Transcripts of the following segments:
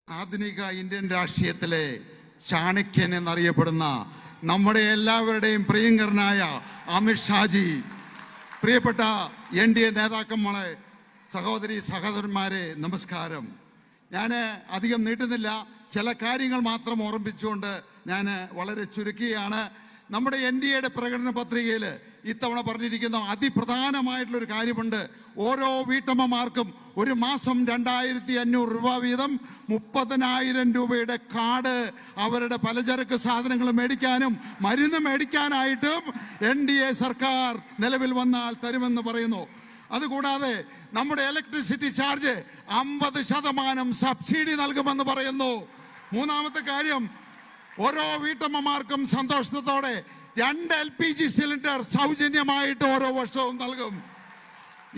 ആധുനിക ഇന്ത്യൻ രാഷ്ട്രീയത്തിലെ ചാണക്യൻ എന്നറിയപ്പെടുന്ന നമ്മുടെ എല്ലാവരുടെയും പ്രിയങ്കരനായ അമിത്ഷാജി, പ്രിയപ്പെട്ട NDA നേതാക്കന്മാരെ, സഹോദരി സഹോദരന്മാരെ, നമസ്കാരം. ഞാൻ അധികം നീട്ടുന്നില്ല, ചില കാര്യങ്ങൾ മാത്രം ഓർമ്മിച്ചുകൊണ്ട് ഞാൻ വളരെ ചുരുക്കുകയാണ്. നമ്മുടെ NDAയുടെ പ്രകടന പത്രികയിൽ ഇത്തവണ പറഞ്ഞിരിക്കുന്ന അതിപ്രധാനമായിട്ടുള്ളൊരു കാര്യമുണ്ട്. ഓരോ വീട്ടമ്മമാർക്കും ഒരു മാസം 2500 രൂപ വീതം 30,000 രൂപയുടെ കാർഡ് അവരുടെ പലചരക്ക് സാധനങ്ങൾ മേടിക്കാനും മരുന്ന് മേടിക്കാനായിട്ടും NDA സർക്കാർ നിലവിൽ വന്നാൽ തരുമെന്ന് പറയുന്നു. അതുകൂടാതെ നമ്മുടെ ഇലക്ട്രിസിറ്റി ചാർജ് 50% സബ്സിഡി നൽകുമെന്ന് പറയുന്നു. മൂന്നാമത്തെ കാര്യം, ഓരോ വീട്ടമ്മമാർക്കും സന്തോഷത്തോടെ 2 LPG സിലിണ്ടർ സൗജന്യമായിട്ട് ഓരോ വർഷവും നൽകും.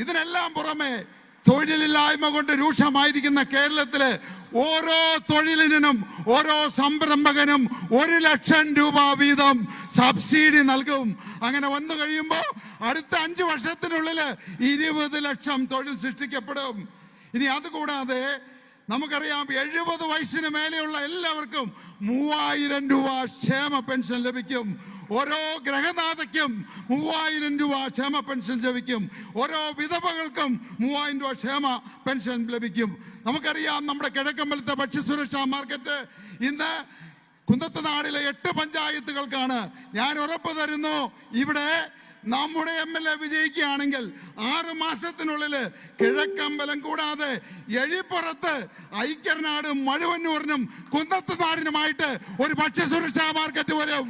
ഇതിനെല്ലാം പുറമെ തൊഴിലില്ലായ്മ കൊണ്ട് രൂക്ഷമായിരിക്കുന്ന കേരളത്തില് ഓരോ തൊഴിലിനും ഓരോ സംരംഭകനും 1 ലക്ഷം രൂപ വീതം സബ്സിഡി നൽകും. അങ്ങനെ വന്നു കഴിയുമ്പോൾ അടുത്ത 5 വർഷത്തിനുള്ളിൽ 20 ലക്ഷം തൊഴിൽ സൃഷ്ടിക്കപ്പെടും. ഇനി അതുകൂടാതെ നമുക്കറിയാം, 70 വയസ്സിന് മേലെയുള്ള എല്ലാവർക്കും 3000 രൂപ ക്ഷേമ പെൻഷൻ ലഭിക്കും. ഓരോ ഗ്രഹനാഥയ്ക്കും 3000 രൂപ ക്ഷേമ പെൻഷൻ ലഭിക്കും. ഓരോ വിധവകൾക്കും 3000 രൂപ ക്ഷേമ പെൻഷൻ ലഭിക്കും. നമുക്കറിയാം, നമ്മുടെ കിഴക്കമ്പലത്തെ ഭക്ഷ്യസുരക്ഷാ മാർക്കറ്റ് ഇന്ന് കുന്നത്തുനാടിലെ 8 പഞ്ചായത്തുകൾക്കാണ്. ഞാൻ ഉറപ്പ് തരുന്നു, ഇവിടെ നമ്മുടെ MLA വിജയിക്കുകയാണെങ്കിൽ 6 മാസത്തിനുള്ളിൽ കിഴക്കമ്പലം കൂടാതെ എഴിപ്പുറത്ത്, ഐക്യനാട്, മഴുവന്നൂരിനും കുന്നത്തുനാടിനുമായിട്ട് ഒരു ഭക്ഷ്യസുരക്ഷാ മാർക്കറ്റ് വരും.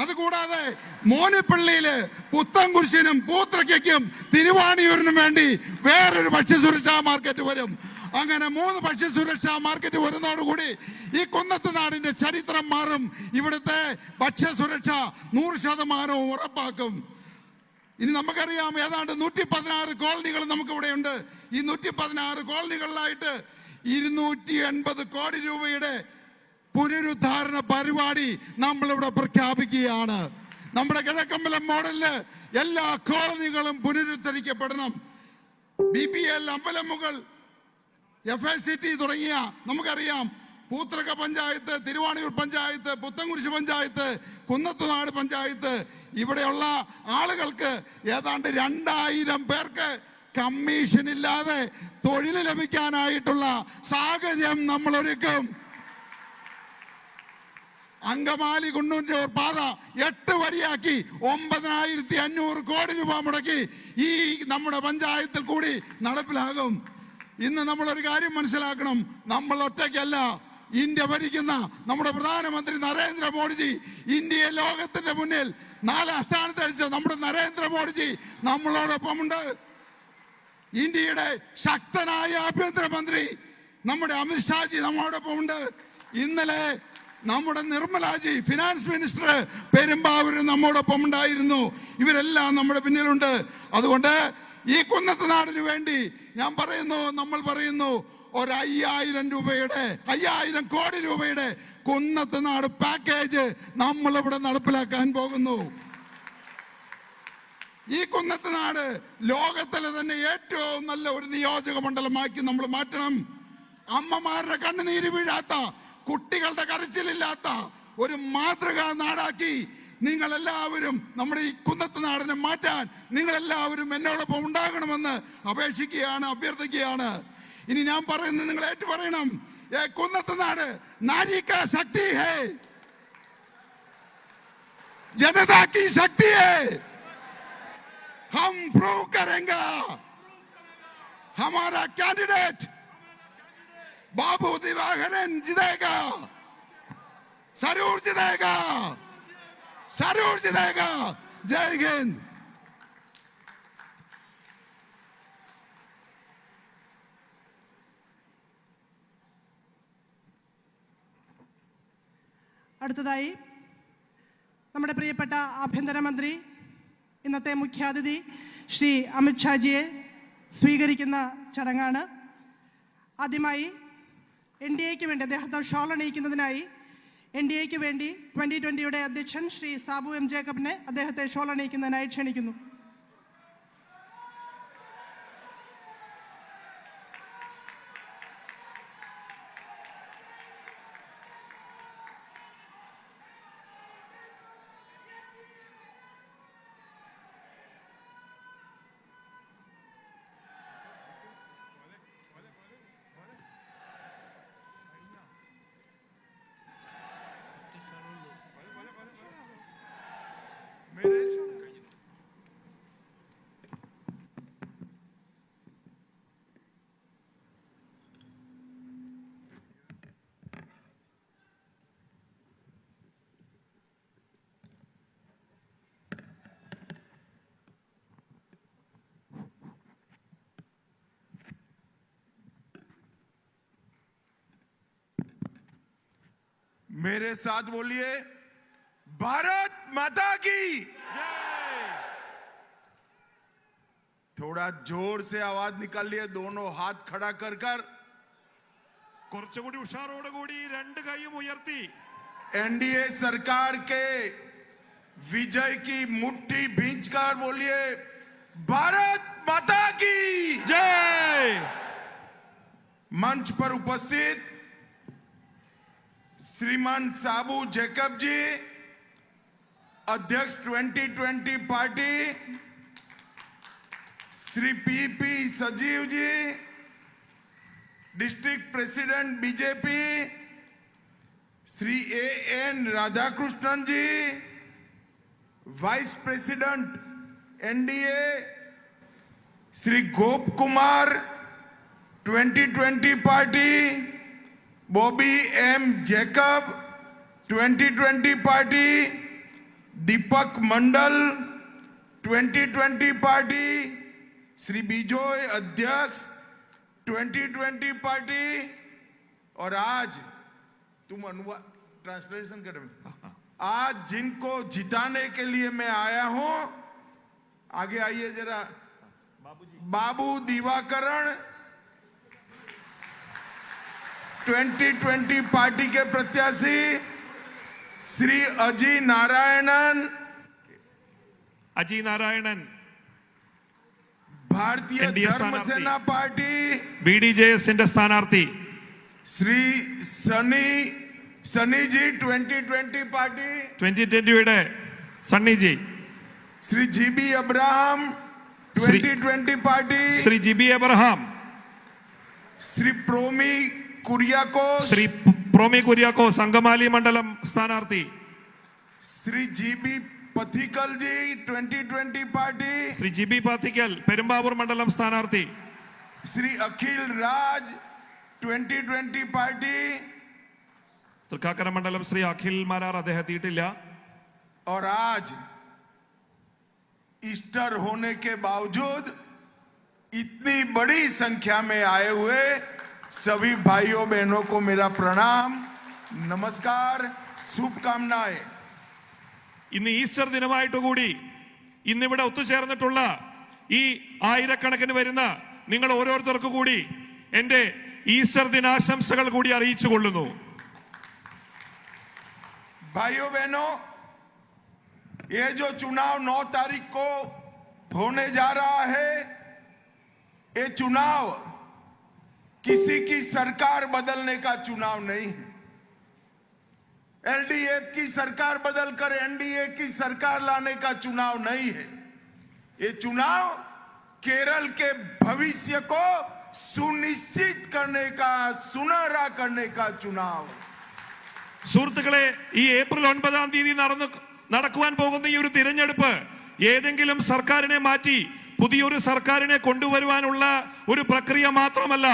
അതുകൂടാതെ മോനിപ്പള്ളിയില് പുത്തൻകുരിശിനും പൂത്രയ്ക്കും തിരുവാണിയൂരിനും വേണ്ടി വേറൊരു ഭക്ഷ്യസുരക്ഷാ മാർക്കറ്റ് വരും. അങ്ങനെ 3 ഭക്ഷ്യസുരക്ഷാ മാർക്കറ്റ് വരുന്നതോടുകൂടി ഈ കുന്നത്തുനാടിന്റെ ചരിത്രം മാറും. ഇവിടുത്തെ ഭക്ഷ്യസുരക്ഷ 100% ഉറപ്പാക്കും. ഇനി നമുക്കറിയാം, ഏതാണ്ട് 116 കോളനികൾ നമുക്കിവിടെ ഉണ്ട്. ഈ 116 കോളനികളിലായിട്ട് 280 കോടി രൂപയുടെ പുനരുദ്ധാരണ പരിപാടി നമ്മളിവിടെ പ്രഖ്യാപിക്കുകയാണ്. നമ്മുടെ കിഴക്കമ്പലം മോഡലില് എല്ലാ കോളനികളും പുനരുദ്ധരിക്കപ്പെടണം. BPL, അമ്പലമുകൾ, FACT തുടങ്ങിയ നമുക്കറിയാം, പൂത്രക പഞ്ചായത്ത്, തിരുവാണിയൂർ പഞ്ചായത്ത്, പുത്തൻകുരിശ് പഞ്ചായത്ത്, കുന്നത്തുനാട് പഞ്ചായത്ത്, ഇവിടെയുള്ള ആളുകൾക്ക് ഏതാണ്ട് 2000 പേർക്ക് കമ്മീഷൻ ഇല്ലാതെ തൊഴിൽ ലഭിക്കാനായിട്ടുള്ള സാഹചര്യം നമ്മൾ ഒരുക്കും. അങ്കമാലി കുണ്ടൂർ പാത 8 വരിയാക്കി 9500 കോടി രൂപ മുടക്കി ഈ നമ്മുടെ പഞ്ചായത്തിൽ കൂടി നടപ്പിലാകും. ഇന്ന് നമ്മളൊരു കാര്യം മനസ്സിലാക്കണം, നമ്മൾ ഒറ്റയ്ക്കല്ല. ഇന്ത്യ ഭരിക്കുന്ന നമ്മുടെ പ്രധാനമന്ത്രി നരേന്ദ്രമോദിജി, ഇന്ത്യയെ ലോകത്തിന്റെ മുന്നിൽ 4ാം സ്ഥാനത്ത് അടിച്ച നമ്മുടെ നരേന്ദ്രമോദിജി നമ്മളോടൊപ്പമുണ്ട്. ഇന്ത്യയുടെ ശക്തനായ ആഭ്യന്തരമന്ത്രി നമ്മുടെ അമിത്ഷാജി നമ്മളോടൊപ്പമുണ്ട്. ഇന്നലെ നമ്മുടെ നിർമ്മലാജി, ഫിനാൻസ് മിനിസ്റ്റർ പെരുമ്പാവൂരിൽ നമ്മോടൊപ്പം ഉണ്ടായിരുന്നു. ഇവരെല്ലാം നമ്മുടെ പിന്നിലുണ്ട്. അതുകൊണ്ട് ഈ കുന്നത്തുനാടിന് വേണ്ടി ഞാൻ പറയുന്നു, നമ്മൾ പറയുന്നു, ഒരു 5000 കോടി രൂപയുടെ കുന്നത്തുനാട് പാക്കേജ് നമ്മളിവിടെ നടപ്പിലാക്കാൻ പോകുന്നു. ഈ കുന്നത്തുനാട് ലോകത്തിലെ തന്നെ ഏറ്റവും നല്ല ഒരു നിയോജക മണ്ഡലമാക്കി നമ്മൾ മാറ്റണം. അമ്മമാരുടെ കണ്ണുനീര് വീഴാത്ത, കുട്ടികളുടെ കരച്ചിലില്ലാത്ത ഒരു മാതൃകാ നാടാക്കി നിങ്ങളെല്ലാവരും നമ്മുടെ ഈ കുന്നത്തുനാടിനെ മാറ്റാൻ നിങ്ങളെല്ലാവരും എന്നോടൊപ്പം ഉണ്ടാകണമെന്ന് അപേക്ഷിക്കുകയാണ്, അഭ്യർത്ഥിക്കുകയാണ്. ഇനി ഞാൻ പറയുന്നത് നിങ്ങൾ ഏറ്റു പറയണം. കുന്നത്തുനാട് നാരി കാ ശക്തി ഹേ, ജനതാ കി ശക്തി ഹേ, ഹം പ്രൂവ് കരേംഗെ. ഹമാരാ കാൻഡിഡേറ്റ് बाबू दिवाकरन जीतेगा, जरूर जीतेगा, जरूर जीतेगा. जय हिंद. അടുത്തതായി നമ്മുടെ പ്രിയപ്പെട്ട ആഭ്യന്തരമന്ത്രി, ഇന്നത്തെ മുഖ്യാതിഥി ശ്രീ അമിത്ഷാജിയെ സ്വീകരിക്കുന്ന ചടങ്ങാണ്. ആദ്യമായി NDAയ്ക്ക് വേണ്ടി അദ്ദേഹത്തെ ഷോൾ അണിയിക്കുന്നതിനായി NDAയ്ക്ക് വേണ്ടി 2020 അധ്യക്ഷൻ ശ്രീ സാബു M. ജേക്കബിനെ അദ്ദേഹത്തെ ഷോൾ അണിയിക്കുന്നതിനായി ക്ഷണിക്കുന്നു. मेरे साथ बोलिए, भारत माता की। थोड़ा जोर से आवाज निकालिए, दोनों हाथ खड़ा कर कर। കുറച്ചുകൂടി ഉഷാറോടുകൂടി രണ്ട് കൈയും ഉയർത്തി एनडीए सरकार के विजय की मुट्ठी भींचकर बोलिए, भारत माता की ജയ്. मंच पर उपस्थित श्रीमान साबू जैकब जी, अध्यक्ष 2020 party, Shri P P Sajeev ji, district president BJP, Shri A N Radhakrishnan ji, vice president NDA, Shri Gop Kumar 2020 party, Bobby M Jacob 2020 party, Deepak Mandal 2020 party, Shri Bijoy अध्यक्ष 2020 पार्टी। और आज तुम अनुवाद ट्रांसलेशन कर, आज जिनको जिताने के लिए मैं आया हूं, आगे आइए जरा, बाबू दिवाकरण 2020 पार्टी के प्रत्याशी, श्री अजी नारायणन അജി നാരായണൻ भारतीय NDA धर्म സ്ഥാനാർത്ഥി. सेना पार्टी, BDJSന്റെ സ്ഥാനാർത്ഥി श्री सनी जी 2020 पार्टी, 2020യുടെ സണ്ണിജി, श्री जीबी अब्राहम श्री- 2020 पार्टी, ശ്രീ ജിബി എബ്രഹാം, श्री प्रोमी कुरियाकोस, ശ്രീ പ്രോമി കുര്യാക്കോസ് അങ്കമാലി മണ്ഡലം സ്ഥാനാർത്ഥി, श्री जीबी पथिकल जी 2020 पार्टी, ശ്രീ ജിബി പാത്തിക്കൽ പെരുമ്പാവൂർ മണ്ഡലം സ്ഥാനാർത്ഥി, श्री अखिल राज 2020 पार्टी। തൃക്കാക്കര മണ്ഡലം ശ്രീ അഖിൽ മാരാർ അദ്ദേഹം എത്തിയിട്ടില്ല. और आज ईस्टर होने के बावजूद इतनी बड़ी संख्या में आए हुए सभी भाइयों बहनों को मेरा प्रणाम, नमस्कार, शुभकामनाएं। ഇന്ന് ഈസ്റ്റർ ദിനമായിട്ടുകൂടി ഇന്നിവിടെ ഒത്തുചേർന്നിട്ടുള്ള ഈ ആയിരക്കണക്കിന് വരുന്ന നിങ്ങൾ ഓരോരുത്തർക്കു കൂടി എന്റെ ഈസ്റ്റർ ദിനാശംസകൾ കൂടി അറിയിച്ചു കൊള്ളുന്നു. भाइयों बहनों, ये जो चुनाव 9 तारीख को होने जा रहा है, ये चुनाव किसी की सरकार बदलने का चुनाव नहीं है। एलडीएफ की सरकार बदलकर एनडीए की सरकार लाने का चुनाव नहीं है। ये चुनाव केरल के भविष्य को सुनिश्चित करने का, सुनहरा करने का चुनाव। സുഹൃത്തുക്കളെ, ഈ ഏപ്രിൽ 9-ാം തീയതി നടക്കുവാൻ പോകുന്ന ഈ ഒരു തിരഞ്ഞെടുപ്പ് ഏതെങ്കിലും സർക്കാരിനെ മാറ്റി പുതിയൊരു സർക്കാരിനെ കൊണ്ടുവരുവാനുള്ള ഒരു പ്രക്രിയ മാത്രമല്ല,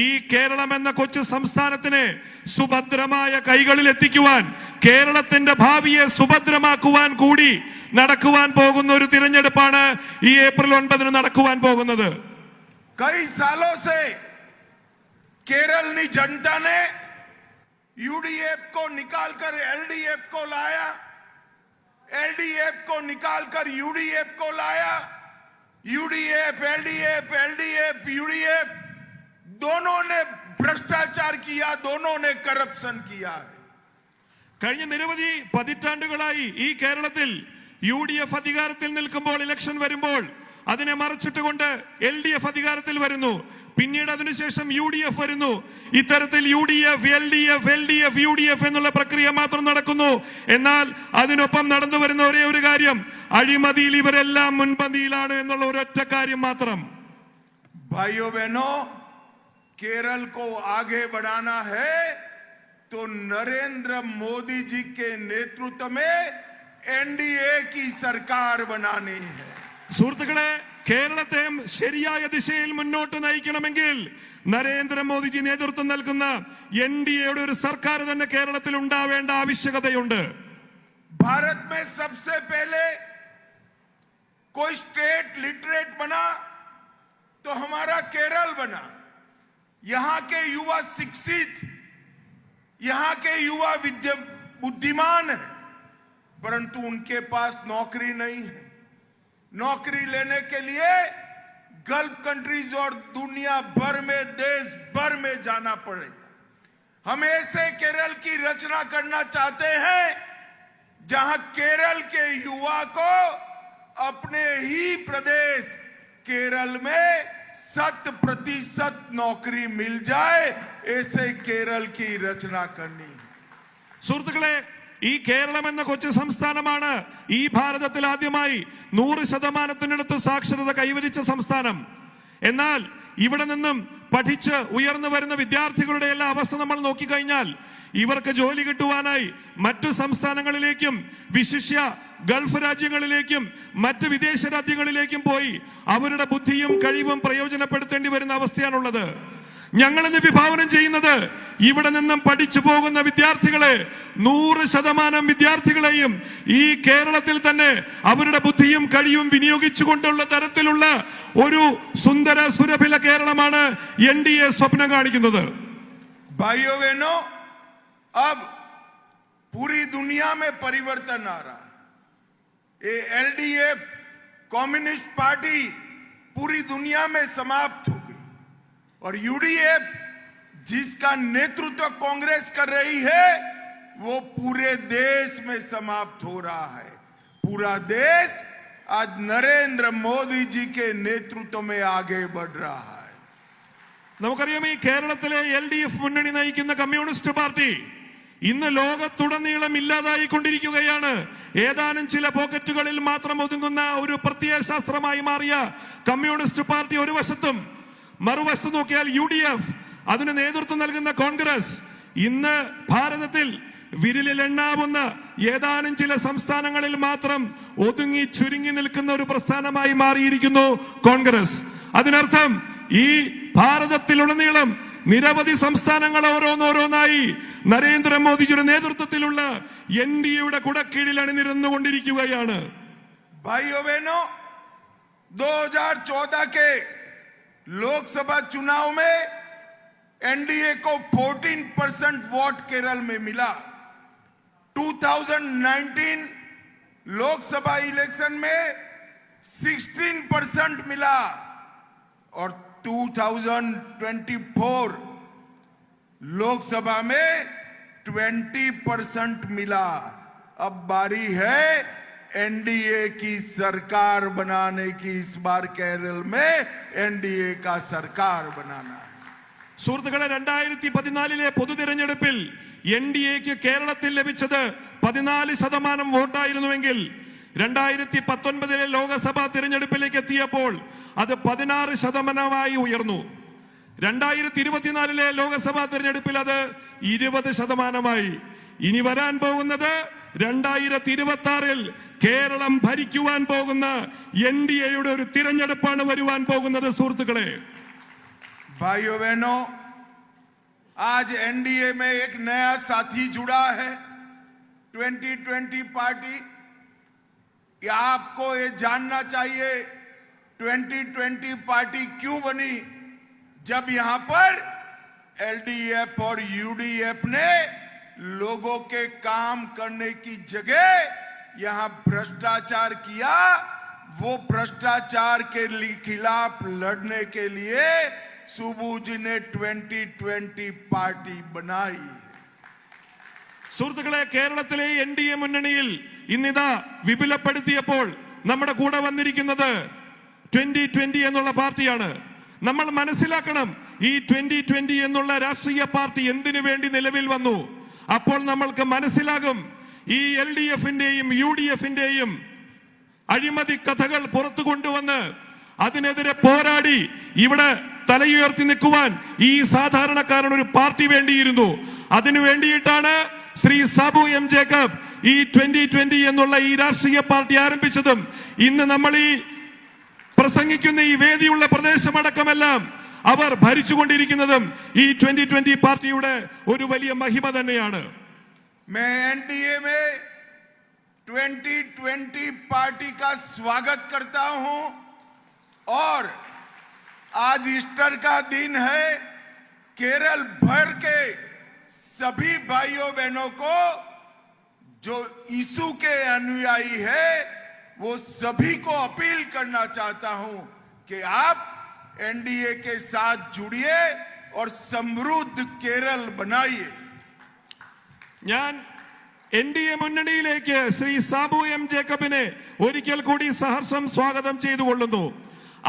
ഈ കേരളം എന്ന കൊച്ചു സംസ്ഥാനത്തിനെ സുഭദ്രമായ കൈകളിൽ എത്തിക്കുവാൻ, കേരളത്തിന്റെ ഭാവിയെ സുഭദ്രമാക്കുവാൻ കൂടി നടക്കുവാൻ പോകുന്ന ഒരു തിരഞ്ഞെടുപ്പാണ് ഈ ഏപ്രിൽ 9-ന് നടക്കുവാൻ പോകുന്നത്. कई सालों से केरल जनता ने यूडीएफ को निकालकर एलडीएफ को लाया, एलडीएफ को निकालकर यूडीएफ को लाया, यूडीएफ एलडीएफ, एलडीएफ यूडीएफ, दोनों ने भ्रष्टाचार किया, दोनों ने करप्शन किया है। കഴിഞ്ഞ നിരവധി പതിറ്റാണ്ടുകളായി ഈ കേരളത്തിൽ UDF അധികാരത്തിൽ നിൽക്കുമ്പോൾ, ഇലക്ഷൻ വരുമ്പോൾ അതിനെ മറച്ചിട്ടുകൊണ്ട് LDF അധികാരത്തിൽ വരുന്നു, പിന്നീട് അതിനുശേഷം UDF വരുന്നു. ഇത്തരത്തിൽ UDF, LDF, LDF, UDF എന്നുള്ള പ്രക്രിയ മാത്രം നടക്കുന്നു. എന്നാൽ അതിനൊപ്പം നടന്നു വരുന്ന ഒരേ ഒരു കാര്യം, അഴിമതിയിൽ ഇവരെല്ലാം മുൻപന്തിയിലാണ് എന്നുള്ള ഒരൊറ്റ കാര്യം മാത്രം. भाइयों बहनों, केरल को आगे बढ़ाना है तो नरेंद्र मोदी जी के नेतृत्व में एनडीए की सरकार बनानी है। സുഹൃത്തുക്കളെ, കേരളത്തെ ശരിയായ ദിശയിൽ മുന്നോട്ട് നയിക്കണമെങ്കിൽ നരേന്ദ്രമോദിജി നേതൃത്വം നൽകുന്ന NDAയുടെ ഒരു സർക്കാർ തന്നെ കേരളത്തിൽ ഉണ്ടാവേണ്ട ആവശ്യകതയുണ്ട്. भारत में सबसे पहले कोई स्टेट लिटरेट बना तो हमारा केरल बना। यहां के युवा शिक्षित, यहाँ के युवा बुद्धिमान है, परंतु उनके पास नौकरी नहीं है। नौकरी लेने के लिए गल्फ कंट्रीज और दुनिया भर में, देश भर में जाना पड़ेगा। हम ऐसे केरल की रचना करना चाहते हैं जहां केरल के युवा को अपने ही प्रदेश केरल में 100% नौकरी मिल जाए, ऐसे केरल की रचना करनी है। സുഹൃത്തുക്കളെ, ഈ കേരളം എന്ന കൊച്ചു സംസ്ഥാനമാണ് ഈ ഭാരതത്തിൽ ആദ്യമായി 100% സാക്ഷരത കൈവരിച്ച സംസ്ഥാനം. എന്നാൽ ഇവിടെ നിന്നും പഠിച്ച് ഉയർന്നു വരുന്ന വിദ്യാർത്ഥികളുടെ എല്ലാ അവസ്ഥ നമ്മൾ നോക്കിക്കഴിഞ്ഞാൽ ഇവർക്ക് ജോലി കിട്ടുവാനായി മറ്റു സംസ്ഥാനങ്ങളിലേക്കും വിശിഷ്യ ഗൾഫ് രാജ്യങ്ങളിലേക്കും മറ്റ് വിദേശ രാജ്യങ്ങളിലേക്കും പോയി അവരുടെ ബുദ്ധിയും കഴിവും പ്രയോജനപ്പെടുത്തേണ്ടി വരുന്ന അവസ്ഥയാണുള്ളത്. ഞങ്ങൾ ഇന്ന് വിഭാവനം ചെയ്യുന്നത് ഇവിടെ നിന്നും പഠിച്ചു പോകുന്ന വിദ്യാർത്ഥികളെ 100% വിദ്യാർത്ഥികളെയും ഈ കേരളത്തിൽ തന്നെ അവരുടെ ബുദ്ധിയും കഴിവും വിനിയോഗിച്ചുകൊണ്ടുള്ള തരത്തിലുള്ള ഒരു സുന്ദര സുരഭില കേരളമാണ് NDA സ്വപ്നം കാണിക്കുന്നത്. भाइयों बहनों, अब पूरी दुनिया में परिवर्तन आ रहा है। ये LDF कम्युनिस्ट पार्टी पूरी दुनिया में समाप्त हो गई और UDF जिसका नेतृत्व कांग्रेस कर रही है वो पूरे देश में समाप्त हो रहा है। पूरा देश आज नरेंद्र मोदी जी के नेतृत्व में आगे बढ़ रहा है। നമുക്കറിയാം, ഈ കേരളത്തിലെ LDF മുന്നണി നയിക്കുന്ന കമ്മ്യൂണിസ്റ്റ് പാർട്ടി ഇന്ന് ലോകത്തുടനീളം ഇല്ലാതായിക്കൊണ്ടിരിക്കുകയാണ്. ഏതാനും ചില പോക്കറ്റുകളിൽ മാത്രം ഒതുങ്ങുന്ന ഒരു പ്രത്യയശാസ്ത്രമായി മാറിയ കമ്മ്യൂണിസ്റ്റ് പാർട്ടി ഒരു വശത്തും, മറുവശത്ത് നോക്കിയാൽ UDF, അതിന് നേതൃത്വം നൽകുന്ന കോൺഗ്രസ്, ഇന്ന് ഭാരതത്തിൽ വിരലിലെണ്ണാവുന്ന ഏതാനും ചില സംസ്ഥാനങ്ങളിൽ മാത്രം ഒതുങ്ങി ചുരുങ്ങി നിൽക്കുന്ന ഒരു പ്രസ്ഥാനമായി മാറിയിരിക്കുന്നു കോൺഗ്രസ്. അതിനർത്ഥം ഈ ഭാരതത്തിലുടനീളം നിരവധി സംസ്ഥാനങ്ങൾ ഓരോന്നോരോന്നായി നരേന്ദ്രമോദിജിയുടെ നേതൃത്വത്തിലുള്ള NDAയുടെ കുടക്കീഴിൽ അണിനിരന്നുകൊണ്ടിരിക്കുകയാണ്. भाइयों बहनों, 2014 के लोकसभा चुनाव में NDA को 14% वोट केरल में मिला। 2019 लोकसभा इलेक्शन में 16% मिला और 2024 लोकसभा में 20% मिला। अब बारी है NDA की सरकार बनाने की। इस बार केरल में NDA का सरकार बनाना है। സുഹൃത്തുക്കളെ, 2014 പൊതു തിരഞ്ഞെടുപ്പിൽ NDAക്ക് കേരളത്തിൽ ലഭിച്ചത് 14% വോട്ടായിരുന്നുവെങ്കിൽ 2019 ലോകസഭാ തിരഞ്ഞെടുപ്പിലേക്ക് എത്തിയപ്പോൾ അത് 16% ഉയർന്നു. 2024 ലോകസഭാ തിരഞ്ഞെടുപ്പിൽ അത് 20%. ഇനി വരാൻ പോകുന്നത് 2026 കേരളം ഭരിക്കുവാൻ പോകുന്ന NDAയുടെ ഒരു തിരഞ്ഞെടുപ്പാണ് വരുവാൻ പോകുന്നത്. സുഹൃത്തുക്കളെ, भाइयों बहनों, आज NDA में एक नया साथी जुड़ा है, 2020 पार्टी। आपको ये जानना चाहिए 2020 पार्टी क्यों बनी। जब यहां पर LDF और UDF ने लोगों के काम करने की जगह यहां भ्रष्टाचार किया, वो भ्रष्टाचार के खिलाफ लड़ने के लिए सुबू जी ने 2020 पार्टी बनाई। സുഹൃത്തുക്കളെ, കേരളത്തിലെ NDA മുന്നണിയിൽ ഇന്നിതാ വിപുലപ്പെടുത്തിയപ്പോൾ നമ്മുടെ കൂടെ വന്നിരിക്കുന്നത് 2020 എന്നുള്ള പാർട്ടിയാണ്. നമ്മൾ മനസ്സിലാക്കണം, ഈ 2020 എന്നുള്ള രാഷ്ട്രീയ പാർട്ടി എന്തിനു വേണ്ടി നിലവിൽ വന്നു. അപ്പോൾ നമ്മൾക്ക് മനസ്സിലാകും ഈ LDFന്റെയും UDFന്റെയും അഴിമതി കഥകൾ പുറത്തു കൊണ്ടുവന്ന് അതിനെതിരെ പോരാടി ഇവിടെ തലയുയർത്തി നിൽക്കുവാൻ ഈ സാധാരണക്കാരൻ ഒരു പാർട്ടി വേണ്ടിയിരുന്നു. അതിനു വേണ്ടിയിട്ടാണ് ശ്രീ സാബു M ജേക്കബ് ഈ 2020 എന്നുള്ള ഈ രാഷ്ട്രീയ പാർട്ടി ആരംഭിച്ചതും ഇന്ന് നമ്മൾ ഈ പ്രസംഗിക്കുന്ന ഈ വേദിയുള്ള പ്രദേശമടക്കമെല്ലാം അവർ ഭരിച്ചുകൊണ്ടിരിക്കുന്നതും ഈ 2020 പാർട്ടിയുടെ ഒരു വലിയ മഹിമ തന്നെയാണ്. मैं NDA में 2020 पार्टी का स्वागत करता हूं और आज ईस्टर का दिन है। केरल भर के सभी भाइयों बहनों को जो यीशु के अनुयायी है वो सभी को अपील करना चाहता हूं कि आप एनडीए के साथ जुड़िए और समृद्ध केरल बनाइए। ഞാൻ NDA മുന്നണിയിലേക്ക് ശ്രീ സാബു എം ജേക്കബിനെ ഒരിക്കൽ കൂടി സഹർഷം സ്വാഗതം ചെയ്തുകൊള്ളുന്നു.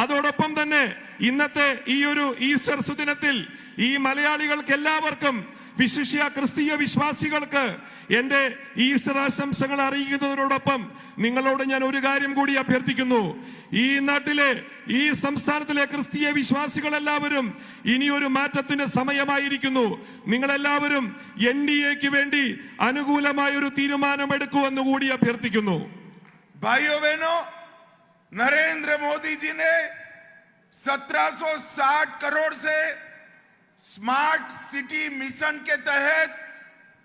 അതോടൊപ്പം തന്നെ ഇന്നത്തെ ഈ ഒരു ഈസ്റ്റർ സുദിനത്തിൽ ഈ മലയാളികൾക്ക് എല്ലാവർക്കും വിശിഷ്യ ക്രിസ്തീയ വിശ്വാസികൾക്ക് എന്റെ ഈസ്റ്റർ ആശംസകൾ അറിയിക്കുന്നതിനോടൊപ്പം നിങ്ങളോട് ഞാൻ ഒരു കാര്യം കൂടി അഭ്യർത്ഥിക്കുന്നു. ഈ നാട്ടിലെ ഈ സംസ്ഥാനത്തിലെ ക്രിസ്തീയ വിശ്വാസികൾ എല്ലാവരും ഇനിയൊരു മാറ്റത്തിന് സമയമായിരിക്കുന്നു. നിങ്ങളെല്ലാവരും NDAക്ക് വേണ്ടി അനുകൂലമായ ഒരു തീരുമാനമെടുക്കുമെന്ന് കൂടി അഭ്യർത്ഥിക്കുന്നു. भाइयों बहनों, नरेंद्र मोदी जी ने 1760 करोड़ से स्मार्ट सिटी मिशन के तहत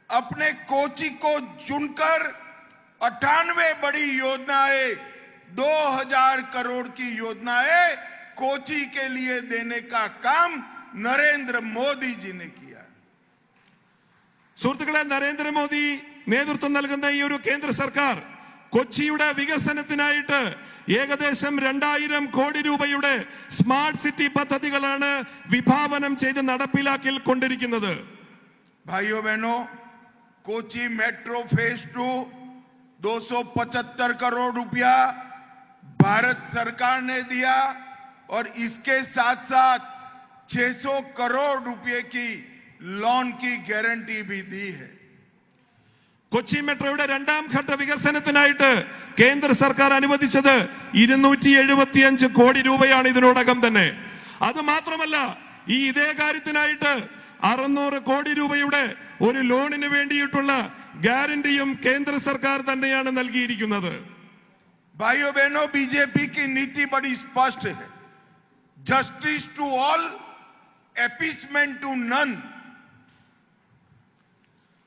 अपने कोची को चुनकर 98 बड़ी योजनाएं 2000 करोड़ की योजनाएं कोची के लिए देने का काम नरेंद्र मोदी जी ने किया. സുഹൃത്തുക്കളെ, നരേന്ദ്രമോദി നേതൃത്വം നൽകുന്ന ഈ ഒരു കേന്ദ്ര സർക്കാർ കൊച്ചിയുടെ വികസനത്തിനായിട്ട് ഏകദേശം 2000 കോടി രൂപയുടെ സ്മാർട്ട് സിറ്റി പദ്ധതികളാണ് വിഭാവനം ചെയ്ത് നടപ്പിലാക്കി കൊണ്ടിരിക്കുന്നത്. भाइयों बहनों, कोची मेट्रो फेज 2 275 करोड़ रुपया भारत सरकार ने दिया और इसके साथ साथ 600 करोड़ रुपए की लोन की गारंटी भी दी है. കൊച്ചി മെട്രോയുടെ 2ാം ഘട്ട വികസനത്തിനായിട്ട് കേന്ദ്ര സർക്കാർ അനുവദിച്ചത് 275 കോടി രൂപയാണ് ഇതിനോടകം തന്നെ. അത് മാത്രമല്ല, ഈ ഇതേ കാര്യത്തിനായിട്ട് 600 കോടി രൂപയുടെ ഒരു ലോണിന് വേണ്ടിയിട്ടുള്ള ഗ്യാരണ്ടിയും കേന്ദ്ര സർക്കാർ തന്നെയാണ് നൽകിയിരിക്കുന്നത്. भाइयों बहनों, बीजेपी की नीति बड़ी स्पष्ट है. Justice to all, appeasement to none.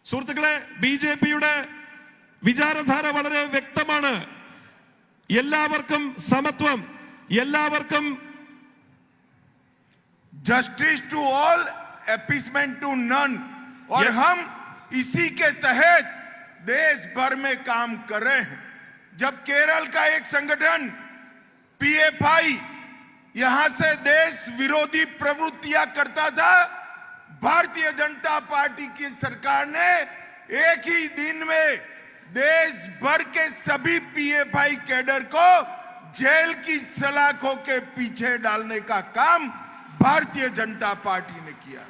സുഹൃത്തുക്കളെ, BJPയുടെ വിചാരധാര വളരെ വ്യക്തമാണ്. എല്ലാവർക്കും സമത്വം, എല്ലാവർക്കും justice to all, appeasement to none. और हम इसी के तहत देश भर में काम कर रहे हैं. जब केरल का एक संगठन PFI यहां से देश विरोधी प्रवृत्तियां करता था, भारतीय जनता पार्टी की सरकार ने एक ही दिन में देश भर के सभी PFI कैडर को जेल की सलाखों के पीछे डालने का काम भारतीय जनता पार्टी ने किया.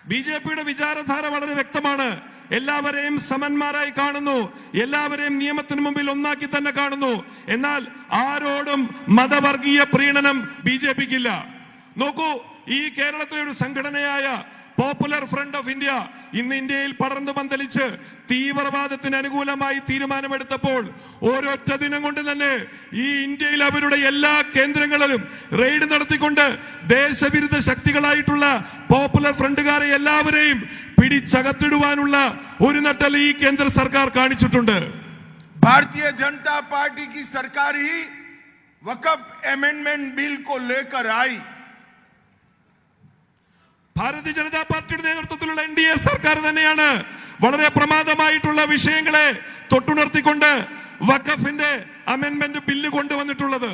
BJPയുടെ വിചാരധാര വളരെ വ്യക്തമാണ്. എല്ലാവരെയും സമന്മാരായി കാണുന്നു, എല്ലാവരെയും നിയമത്തിന് മുമ്പിൽ ഒന്നാക്കി തന്നെ കാണുന്നു. എന്നാൽ ആരോടും മതവർഗീയ പ്രീണനം BJPക്കില്ല. നോക്കൂ, ഈ കേരളത്തിലെ ഒരു സംഘടനയായ പോപ്പുലർ ഫ്രണ്ട് ഓഫ് ഇന്ത്യ ഇന്ന് ഇന്ത്യയിൽ പടർന്നു പന്തലിച്ച് തീവ്രവാദത്തിന് അനുകൂലമായി തീരുമാനമെടുത്തപ്പോൾ ഒരൊറ്റ ദിനം കൊണ്ട് തന്നെ ഈ ഇന്ത്യയിൽ അവരുടെ എല്ലാ കേന്ദ്രങ്ങളിലും റെയ്ഡ് നടത്തിക്കൊണ്ട് ദേശവിരുദ്ധ ശക്തികളായിട്ടുള്ള പോപ്പുലർ ഫ്രണ്ടുകാരെ എല്ലാവരെയും പിടിച്ചകത്തിടുവാനുള്ള ഒരു നട്ടൽ ഈ കേന്ദ്ര സർക്കാർ കാണിച്ചിട്ടുണ്ട്. भारतीय जनता पार्टी की सरकार ही वक्फ अमेंडमेंट बिल को लेकर आई. ഭാരതീയ ജനതാ പാർട്ടിയുടെ നേതൃത്വത്തിലുള്ള NDA സർക്കാർ തന്നെയാണ് വളരെ പ്രമാദമായിട്ടുള്ള വിഷയങ്ങളെ തൊട്ടുണർത്തിക്കൊണ്ട് വഖഫിന്റെ അമെൻമെന്റ് ബില്ല് കൊണ്ടുവന്നിട്ടുള്ളത്.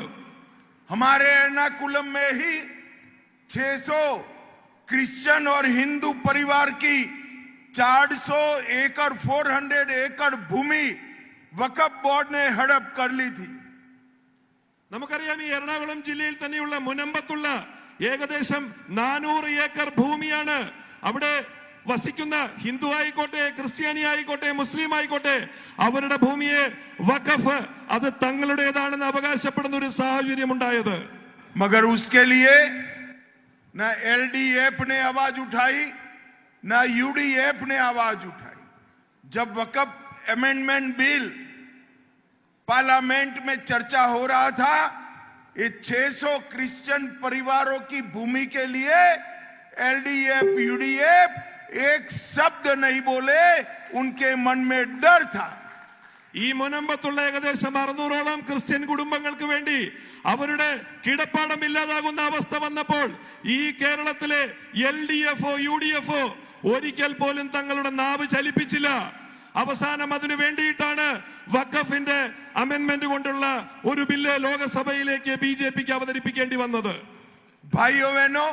हमारे एर्नाकुलम में ही 600 क्रिश्चियन और हिंदू परिवार की 400 एकड़ 400 एकड़ भूमि वक्फ बोर्ड ने हड़प कर ली थी. നമുക്കറിയാം, ഈ എറണാകുളം ജില്ലയിൽ തന്നെയുള്ള മുനമ്പത്തുള്ള ഏകദേശം 400 ഏക്കർ ഭൂമിയാണ് അവിടെ വസിക്കുന്ന ഹിന്ദു ആയിക്കോട്ടെ, ക്രിസ്ത്യാനി ആയിക്കോട്ടെ, മുസ്ലിം ആയിക്കോട്ടെ, അവരുടെ ഭൂമിയെ വഖഫ് അത് തങ്ങളുടേതാണെന്ന് അവകാശപ്പെടുന്ന ഒരു സാഹചര്യം ഉണ്ടായത്. मगर उसके लिए न LDF ने आवाज उठाई, न UDF ने आवाज उठाई. जब वक्फ अमेंडमेंट बिल पार्लियामेंट में चर्चा हो रहा था, ये 600 क्रिश्चियन परिवारों की भूमि के लिए LDF UDF एक शब्द नहीं बोले. उनके मन में डर था. ഈ മുനമ്പത്തുള്ള ഏകദേശം 600ഓളം ക്രിസ്ത്യൻ കുടുംബങ്ങൾക്ക് വേണ്ടി അവരുടെ കിടപ്പാടം ഇല്ലാതാകുന്ന അവസ്ഥ വന്നപ്പോൾ ഈ കേരളത്തിലെ LDFO UDFO ഒരിക്കൽ പോലും തങ്ങളുടെ നാവ് ചലിപ്പിച്ചില്ല. അവസാനം അതിനു വേണ്ടിയിട്ടാണ് വഖഫിന്റെ അമെൻമെന്റ് കൊണ്ടുള്ള ഒരു ബില്ല് ലോകസഭയിലേക്ക് ബിജെപിക്ക് അവതരിപ്പിക്കേണ്ടി വന്നത്. भाइयों बहनों,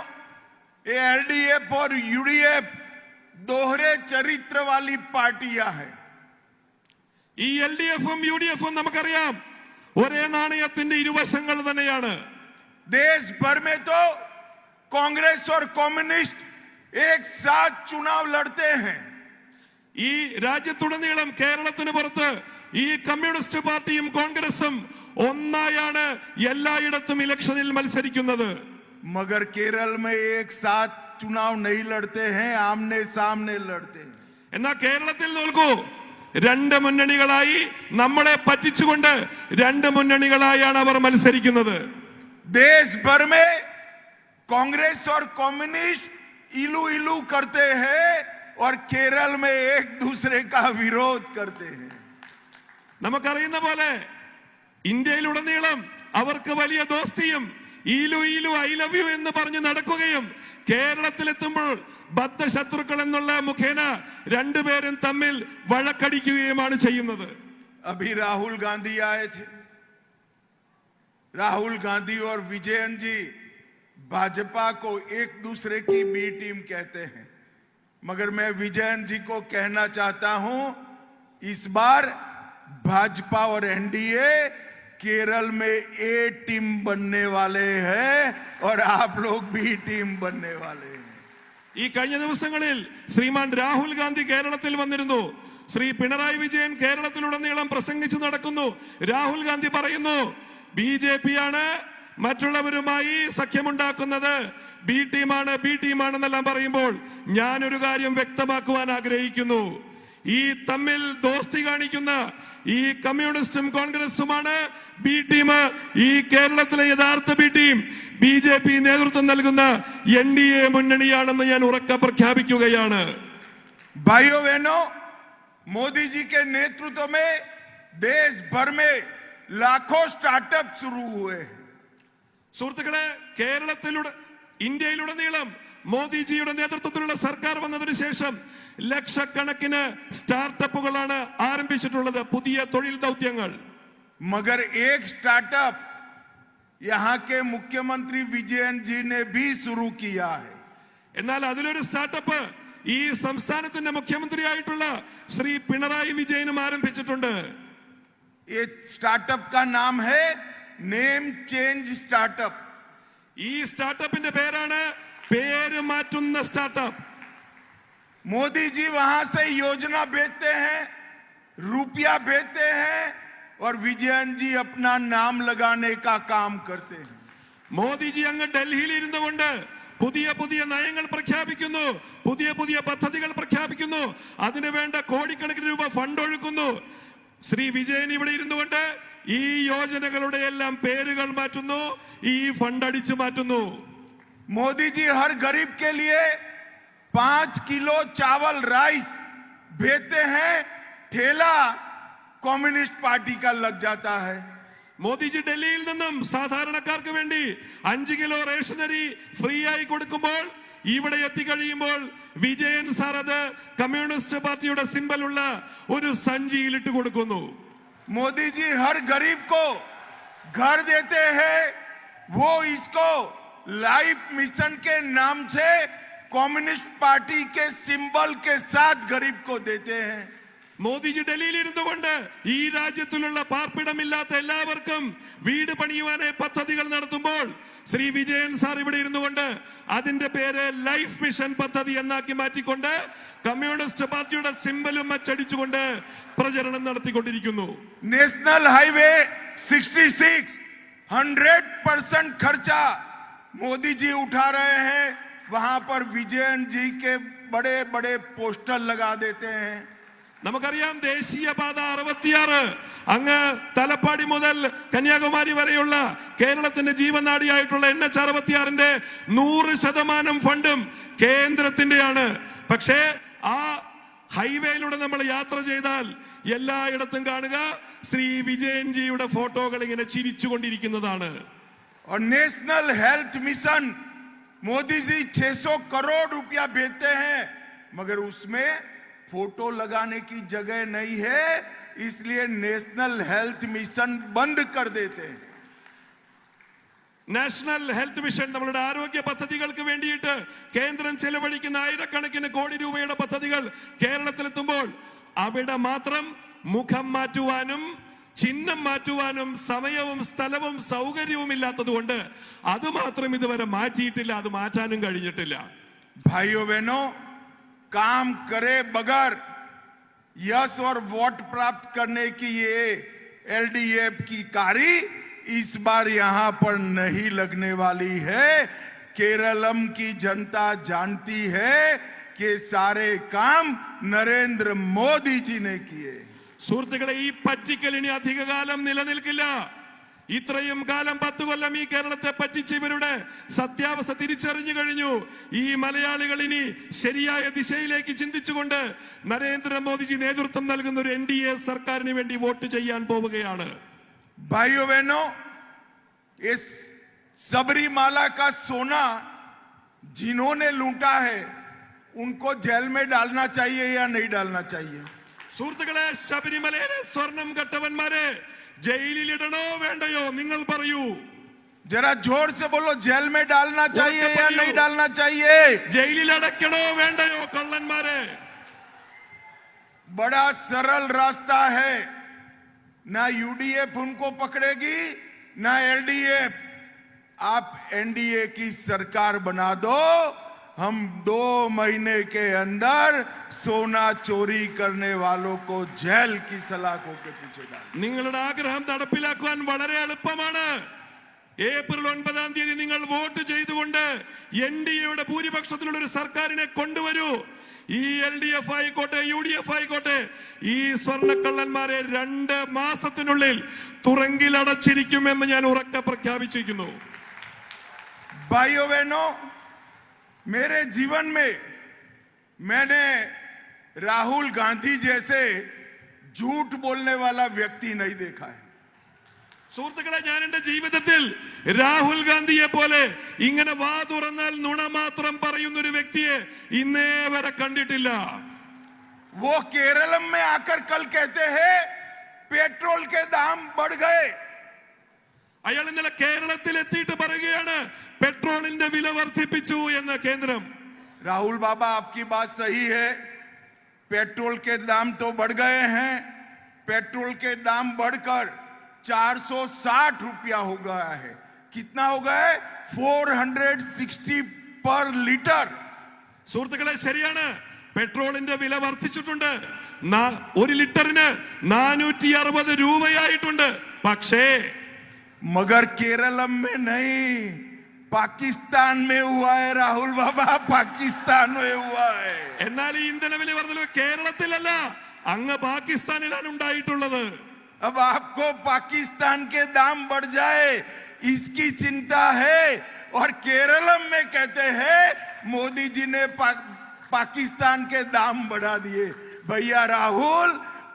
ये एलडीएफ और यूडीएफ दोहरे चरित्र वाली पार्टियां हैं. ഈ LDFും UDFും നമുക്കറിയാം ഒരേ നാണയത്തിന്റെ ഇരുവശങ്ങൾ തന്നെയാണ്. देश भर में तो कांग्रेस और कम्युनिस्ट एक साथ चुनाव लड़ते हैं. ഈ രാജ്യത്തുടനീളം കേരളത്തിന് പുറത്ത് ഈ കമ്മ്യൂണിസ്റ്റ് പാർട്ടിയും കോൺഗ്രസും ഒന്നായാണ് എല്ലായിടത്തും ഇലക്ഷനിൽ മത്സരിക്കുന്നത്. मगर केरल में एक साथ चुनाव नहीं लड़ते हैं, आमने सामने लड़ते हैं. എന്നാൽ കേരളത്തിൽ നോക്കൂ, രണ്ട് മുന്നണികളായി നമ്മളെ പറ്റിച്ചുകൊണ്ട് രണ്ട് മുന്നണികളായാണ് അവർ മത്സരിക്കുന്നത്. देश भर में कांग्रेस और कम्युनिस्ट इलू इलू करते हैं और केरल में एक दूसरे का विरोध करते हैं. നമുക്കറിയുന്ന പോലെ ഇന്ത്യയിലുടനീളം അവർക്ക് വലിയ ദോസ്തിയും ഈലു ഈലു ഐ ലവ് യു എന്ന് പറഞ്ഞ് നടക്കുകയും കേരളത്തിലെത്തുമ്പോൾ ബദ്ധശത്രുക്കൾ എന്നുള്ള മുഖേന രണ്ടുപേരും തമ്മിൽ വഴക്കടിക്കുകയുമാണ് ചെയ്യുന്നത്. अभी राहुल गांधी आए थे. राहुल गांधी और विजयन जी भाजपा को एक दूसरे की बी टीम कहते हैं, मगर मैं विजयन जी को कहना चाहता हूं, इस बार भाजपा और एनडीए केरल में ए टीम बनने वाले हैं और आप लोग बी टीम बनने वाले हैं. ഈ കഴിഞ്ഞ ദിവസങ്ങളിൽ ശ്രീമാൻ രാഹുൽ ഗാന്ധി കേരളത്തിൽ വന്നിരുന്നു. ശ്രീ പിണറായി വിജയൻ കേരളത്തിലുടനീളം പ്രസംഗിച്ചു നടക്കുന്നു. രാഹുൽ ഗാന്ധി പറയുന്നു ബിജെപി ആണ് മറ്റുള്ളവരുമായി സഖ്യമുണ്ടാക്കുന്നത്, ബി ടീമാണെന്നെല്ലാം പറയുമ്പോൾ ഞാനൊരു കാര്യം വ്യക്തമാക്കുവാൻ ആഗ്രഹിക്കുന്നു. ഈ തമ്മിൽ ദോസ്തി കാണിക്കുന്ന ഈ കമ്മ്യൂണിസ്റ്റും കോൺഗ്രസുമാണ് ബി ടീം. ഈ കേരളത്തിലെ യഥാർത്ഥ ബി ടീം ബിജെപി നേതൃത്വം നൽകുന്ന എൻഡിഎ മുന്നണിയാണെന്ന് ഞാൻ ഉറക്കെ പ്രഖ്യാപിക്കുകയാണ്. भाइयों बहनों, मोदी जी के नेतृत्व में देश भर में लाखों स्टार्टअप शुरू हुए. സുഹൃത്തുക്കളെ, ഇന്ത്യയിലുടനീളം മോദിജിയുടെ നേതൃത്വത്തിലുള്ള സർക്കാർ വന്നതിനു ശേഷം ലക്ഷക്കണക്കിന് സ്റ്റാർട്ടപ്പുകളാണ് ആരംഭിച്ചിട്ടുള്ളത്, പുതിയ തൊഴിൽ ദൗത്യങ്ങൾ. मगर एक स्टार्टअप यहाँ के मुख्यमंत्री विजयन जी ने भी शुरू किया है. എന്നാൽ അതിലൊരു സ്റ്റാർട്ടപ്പ് ഈ സംസ്ഥാനത്തിന്റെ മുഖ്യമന്ത്രിയായിട്ടുള്ള ശ്രീ പിണറായി വിജയനും ആരംഭിച്ചിട്ടുണ്ട്. ये स्टार्टअप का नाम है नेम चेंज स्टार्टअप. ഈ സ്റ്റാർട്ടപ്പിന്റെ പേരാണ് പേര് മാറ്റുന്ന സ്റ്റാർട്ടപ്പ്. मोदी जी वहां से योजना भेजते हैं, रुपया भेजते हैं और विजयन जी अपना नाम लगाने का काम करते हैं. മോദിജി അങ്ങ് ഡൽഹിയിൽ ഇരുന്നുകൊണ്ട് പുതിയ പുതിയ നയങ്ങൾ പ്രഖ്യാപിക്കുന്നു, പുതിയ പുതിയ പദ്ധതികൾ പ്രഖ്യാപിക്കുന്നു, അതിനുവേണ്ട കോടിക്കണക്കിന് രൂപ ഫണ്ട് ഒഴുക്കുന്നു. ശ്രീ വിജയൻ ഇവിടെ ഇരുന്നുകൊണ്ട് ഈ യോജനകളുടെ എല്ലാം പേരുകൾ മാറ്റുന്നു, ഈ ഫണ്ട് അടിച്ചു മാറ്റുന്നു. मोदी जी हर गरीब के लिए 5 किलो चावल राइस भेजते हैं, ठेला कम्युनिस्ट पार्टी का लग जाता है. മോദിജി ഡൽഹിയിൽ നിന്നും സാധാരണക്കാർക്ക് വേണ്ടി 5 കിലോ റേഷനറി ഫ്രീ ആയി കൊടുക്കുമ്പോൾ ഇവിടെ എത്തിക്കഴിയുമ്പോൾ വിജയൻ സാർ അത് കമ്മ്യൂണിസ്റ്റ് പാർട്ടിയുടെ സിംബൽ ഉള്ള ഒരു സഞ്ചിയിലിട്ട് കൊടുക്കുന്നു. मोदी जी हर गरीब को घर देते हैं, वो इसको लाइफ मिशन के नाम से कम्युनिस्ट पार्टी के सिंबल के साथ गरीब को देते हैं. മോദിജി ഡൽഹിയിൽ ഇരുന്നുകൊണ്ട് ഈ രാജ്യത്തിലുള്ള പാർപ്പിടമില്ലാത്ത എല്ലാവർക്കും വീട് പണിയുവാനായി പദ്ധതികൾ നടത്തുമ്പോൾ ശ്രീ വിജയൻ സാർ ഇവിടെ ഇരുന്നുകൊണ്ട് അതിന്റെ പേര് ലൈഫ് മിഷൻ പദ്ധതി എന്നാക്കി മാറ്റിക്കൊണ്ട് കമ്മ്യൂണിസ്റ്റ് പാർട്ടിയുടെ സിംബലും അച്ചടിച്ചുകൊണ്ട് പ്രചരണം നടത്തിക്കൊണ്ടിരിക്കുന്നു. नेशनल हाईवे 66 100% खर्चा मोदी जी उठा रहे हैं. वहां पर विजयन जी के बड़े बड़े पोस्टर लगा देते हैं. നമുക്കറിയാം ദേശീയപാത 66 അങ്ങ് തലപ്പാടി മുതൽ കന്യാകുമാരി വരെയുള്ള കേരളത്തിന്റെ ജീവനാഡിയായിട്ടുള്ള NH 66ന്റെ 100% ഫണ്ടും കേന്ദ്രത്തിന്റെയാണ്. പക്ഷേ ആ ഹൈവേയിലൂടെ നമ്മൾ യാത്ര ചെയ്താൽ എല്ലായിടത്തും കാണുക ശ്രീ വിജയൻ ജിയുടെ ഫോട്ടോകൾ ഇങ്ങനെ ചിരിച്ചുകൊണ്ടിരിക്കുന്നതാണ്. और national health mission Modi ji 600 crore रुपया भेजते हैं. मगर उसमें फोटो लगाने की जगह नहीं है, इसलिए नेशनल हेल्थ मिशन बंद कर देते हैं। നാഷണൽ ഹെൽത്ത് മിഷൻ നമ്മളുടെ ആരോഗ്യ പദ്ധതികൾക്ക് വേണ്ടിയിട്ട് കേന്ദ്രം ചെലവഴിക്കുന്ന ആയിരക്കണക്കിന് കോടി രൂപയുടെ പദ്ധതികൾ കേരളത്തിലെത്തുമ്പോൾ അവിടെ മാത്രം മുഖം മാറ്റുവാനും ചിഹ്നം മാറ്റുവാനും സമയവും സ്ഥലവും സൗകര്യവും ഇല്ലാത്തതുകൊണ്ട് അത് മാത്രം ഇതുവരെ മാറ്റിയിട്ടില്ല, അത് മാറ്റാനും കഴിഞ്ഞിട്ടില്ല। भाइयों बहनों, काम करे बगैर यश और वोट प्राप्त करने की ये एलडीएफ की कारी इस बार यहां पर नहीं लगने वाली है। केरलम की जनता जानती है कि सारे काम नरेंद्र मोदी जी ने किए। സുഹൃത്തുക്കളെ, ഈ പറ്റിക്കൽ ഇനി അധികകാലം നിലനിൽക്കില്ല। ഇത്രയും കാലം 10 കൊല്ലം ഈ കേരളത്തെ പറ്റിച്ച് ഇവരുടെ സത്യാവസ്ഥ തിരിച്ചറിഞ്ഞു കഴിഞ്ഞു। ഈ മലയാളികൾ ഇനി ശരിയായ ദിശയിലേക്ക് ചിന്തിച്ചുകൊണ്ട് നരേന്ദ്രമോദിജി നേതൃത്വം നൽകുന്ന ഒരു എൻഡിഎ സർക്കാരിന് വേണ്ടി വോട്ട് ചെയ്യാൻ പോവുകയാണ്। भाइयों बहनों, इस सबरीमाला का सोना जिन्होंने लूटा है उनको जेल में डालना चाहिए या नहीं डालना चाहिए? സുഹൃത്തുക്കളെ, ശബരിമലയിലെ സ്വർണം കട്ടവന്മാരെ ജയിലിൽ ഇടണോ വേണ്ടയോ? നിങ്ങൾ പറയൂ। जरा जोर से बोलो, जेल में डालना चाहिए या नहीं डालना चाहिए? ജയിലിൽ അടയ്ക്കണോ വേണ്ടയോ കള്ളന്മാരെ? बड़ा सरल रास्ता है, ना यूडीएफ उनको पकड़ेगी ना एलडीएफ। आप एनडीए की सरकार बना दो, हम 2 महीने के अंदर सोना चोरी करने वालों को जेल की सलाखों के पीछे डाल। നിങ്ങളുടെ ആഗ്രഹം നടപ്പിലാക്കുവാൻ വളരെ എളുപ്പമാണ്। ഏപ്രിൽ 9-ാം തീയതി നിങ്ങൾ വോട്ട് ചെയ്തുകൊണ്ട് എൻഡിഎയുടെ ഭൂരിപക്ഷത്തിലുള്ള ഒരു സർക്കാരിനെ കൊണ്ടുവരൂ। ഈ എൽഡിഎഫ് ആയിക്കോട്ടെ യുഡിഎഫ് ആയിക്കോട്ടെ, ഈ സ്വർണ്ണക്കള്ളന്മാരെ 2 മാസത്തിനുള്ളിൽ തുറങ്കിലടച്ചിരിക്കുമെന്ന് ഞാൻ ഉറക്കെ പ്രഖ്യാപിച്ചിരിക്കുന്നു। भाइयों बहनों, मेरे जीवन में मैंने राहुल गांधी जैसे झूठ बोलने वाला व्यक्ति नहीं देखा है। സുഹൃത്തുക്കളെ, ഞാൻ എന്റെ ജീവിതത്തിൽ രാഹുൽ ഗാന്ധിയെ പോലെ ഇങ്ങനെ വാ തുറന്നാൽ നുണ മാത്രം പറയുന്ന ഒരു വ്യക്തിയെ ഇന്നേ വരെ കണ്ടിട്ടില്ല। वो केरलम में आकर कल कहते हैं पेट्रोल के दाम बढ़ गए। അയാൾ ഇന്നലെ കേരളത്തിൽ എത്തിയിട്ട് പറയുകയാണ് പെട്രോളിന്റെ വില വർദ്ധിപ്പിച്ചു എന്ന് കേന്ദ്രം। राहुल बाबा, आपकी बात सही है, पेट्रोल के दाम तो बढ़ गए हैं। पेट्रोल के दाम बढ़कर 460 रुपया हो गया है। कितना हो गया है? 460 पर लीटर। സുഹൃത്തുക്കളെ, ശരിയാണ്, പെട്രോളിന്റെ വില വർദ്ധിച്ചിട്ടുണ്ട്। 1 ലിറ്ററിന് 460 രൂപയായിട്ടുണ്ട്। പക്ഷേ मगर केरलम में नहीं, पाकिस्तान में हुआ है राहुल बाबा, पाकिस्तान में हुआ है। എന്നാൽ ഈ ഇന്ധന വില വർധനവ് കേരളത്തിലല്ല, അങ്ങ് പാകിസ്ഥാനിലാണ് ഉണ്ടായിട്ടുള്ളത്। अब आपको पाकिस्तान के दाम बढ़ जाए इसकी चिंता है, और केरलम में कहते हैं मोदी जी ने पाकिस्तान के दाम बढ़ा दिए। भैया राहुल,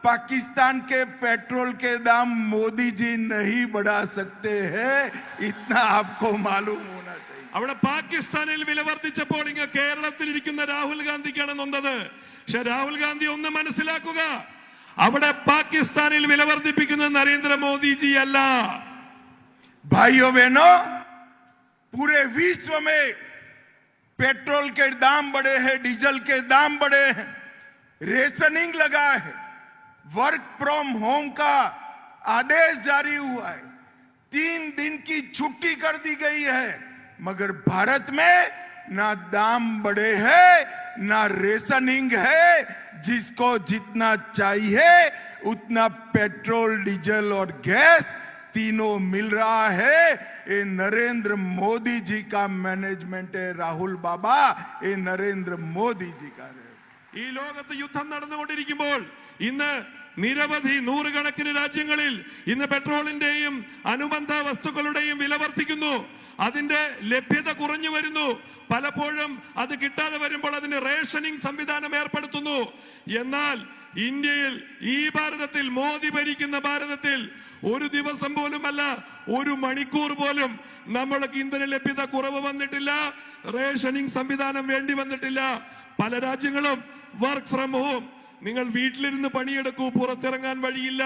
पाकिस्तान के पेट्रोल के दाम मोदी जी नहीं बढ़ा सकते हैं, इतना आपको मालूम होना चाहिए। അവിടെ പാകിസ്ഥാനിൽ വില വർദ്ധിച്ചപ്പോൾ ഇങ്ങ് കേരളത്തിൽ ഇരിക്കുന്ന രാഹുൽ ഗാന്ധിക്കാണ് നൊന്തത്। പക്ഷെ രാഹുൽ ഗാന്ധി ഒന്ന് മനസ്സിലാക്കുക, അവിടെ പാകിസ്ഥാനിൽ വില വർദ്ധിപ്പിക്കുന്നത് നരേന്ദ്രമോദിജി അല്ല। भाइयों बहनों, पूरे विश्व में पेट्रोल के दाम बढ़े हैं, डीजल के दाम बढ़े हैं, रेशनिंग लगा है, वर्क फ्रॉम होम का आदेश जारी हुआ है, 3 दिन की छुट्टी कर दी गई है। मगर भारत में ना दाम बढ़े हैं ना रेशनिंग है। जिसको जितना चाहिए उतना पेट्रोल, डीजल और गैस तीनों मिल रहा है। ये नरेंद्र मोदी जी का मैनेजमेंट है राहुल बाबा, ये नरेंद्र मोदी जी का है। ഈ ലോകത്ത് യുദ്ധം നടന്നുകൊണ്ടിരിക്കുമ്പോൾ ഇന്ന് നിരവധി നൂറുകണക്കിന് രാജ്യങ്ങളിൽ ഇന്ന് പെട്രോളിന്റെയും അനുബന്ധ വസ്തുക്കളുടെയും വില വർദ്ധിക്കുന്നു। അതിന്റെ ലഭ്യത കുറഞ്ഞു വരുന്നു। പലപ്പോഴും അത് കിട്ടാതെ വരുമ്പോൾ അതിന് റേഷനിങ് സംവിധാനം ഏർപ്പെടുത്തുന്നു। എന്നാൽ ഇന്ത്യയിൽ, ഈ ഭാരതത്തിൽ, മോദി ഭരിക്കുന്ന ഭാരതത്തിൽ ഒരു ദിവസം പോലുമല്ല, 1 മണിക്കൂർ പോലും നമ്മൾക്ക് ഇന്ധന ലഭ്യത കുറവ് വന്നിട്ടില്ല, റേഷനിങ് സംവിധാനം വേണ്ടി വന്നിട്ടില്ല। പല രാജ്യങ്ങളും വർക്ക് ഫ്രം ഹോം, നിങ്ങൾ വീട്ടിലിരുന്ന് പണിയെടുക്കൂ, പുറത്തിറങ്ങാൻ വഴിയില്ല,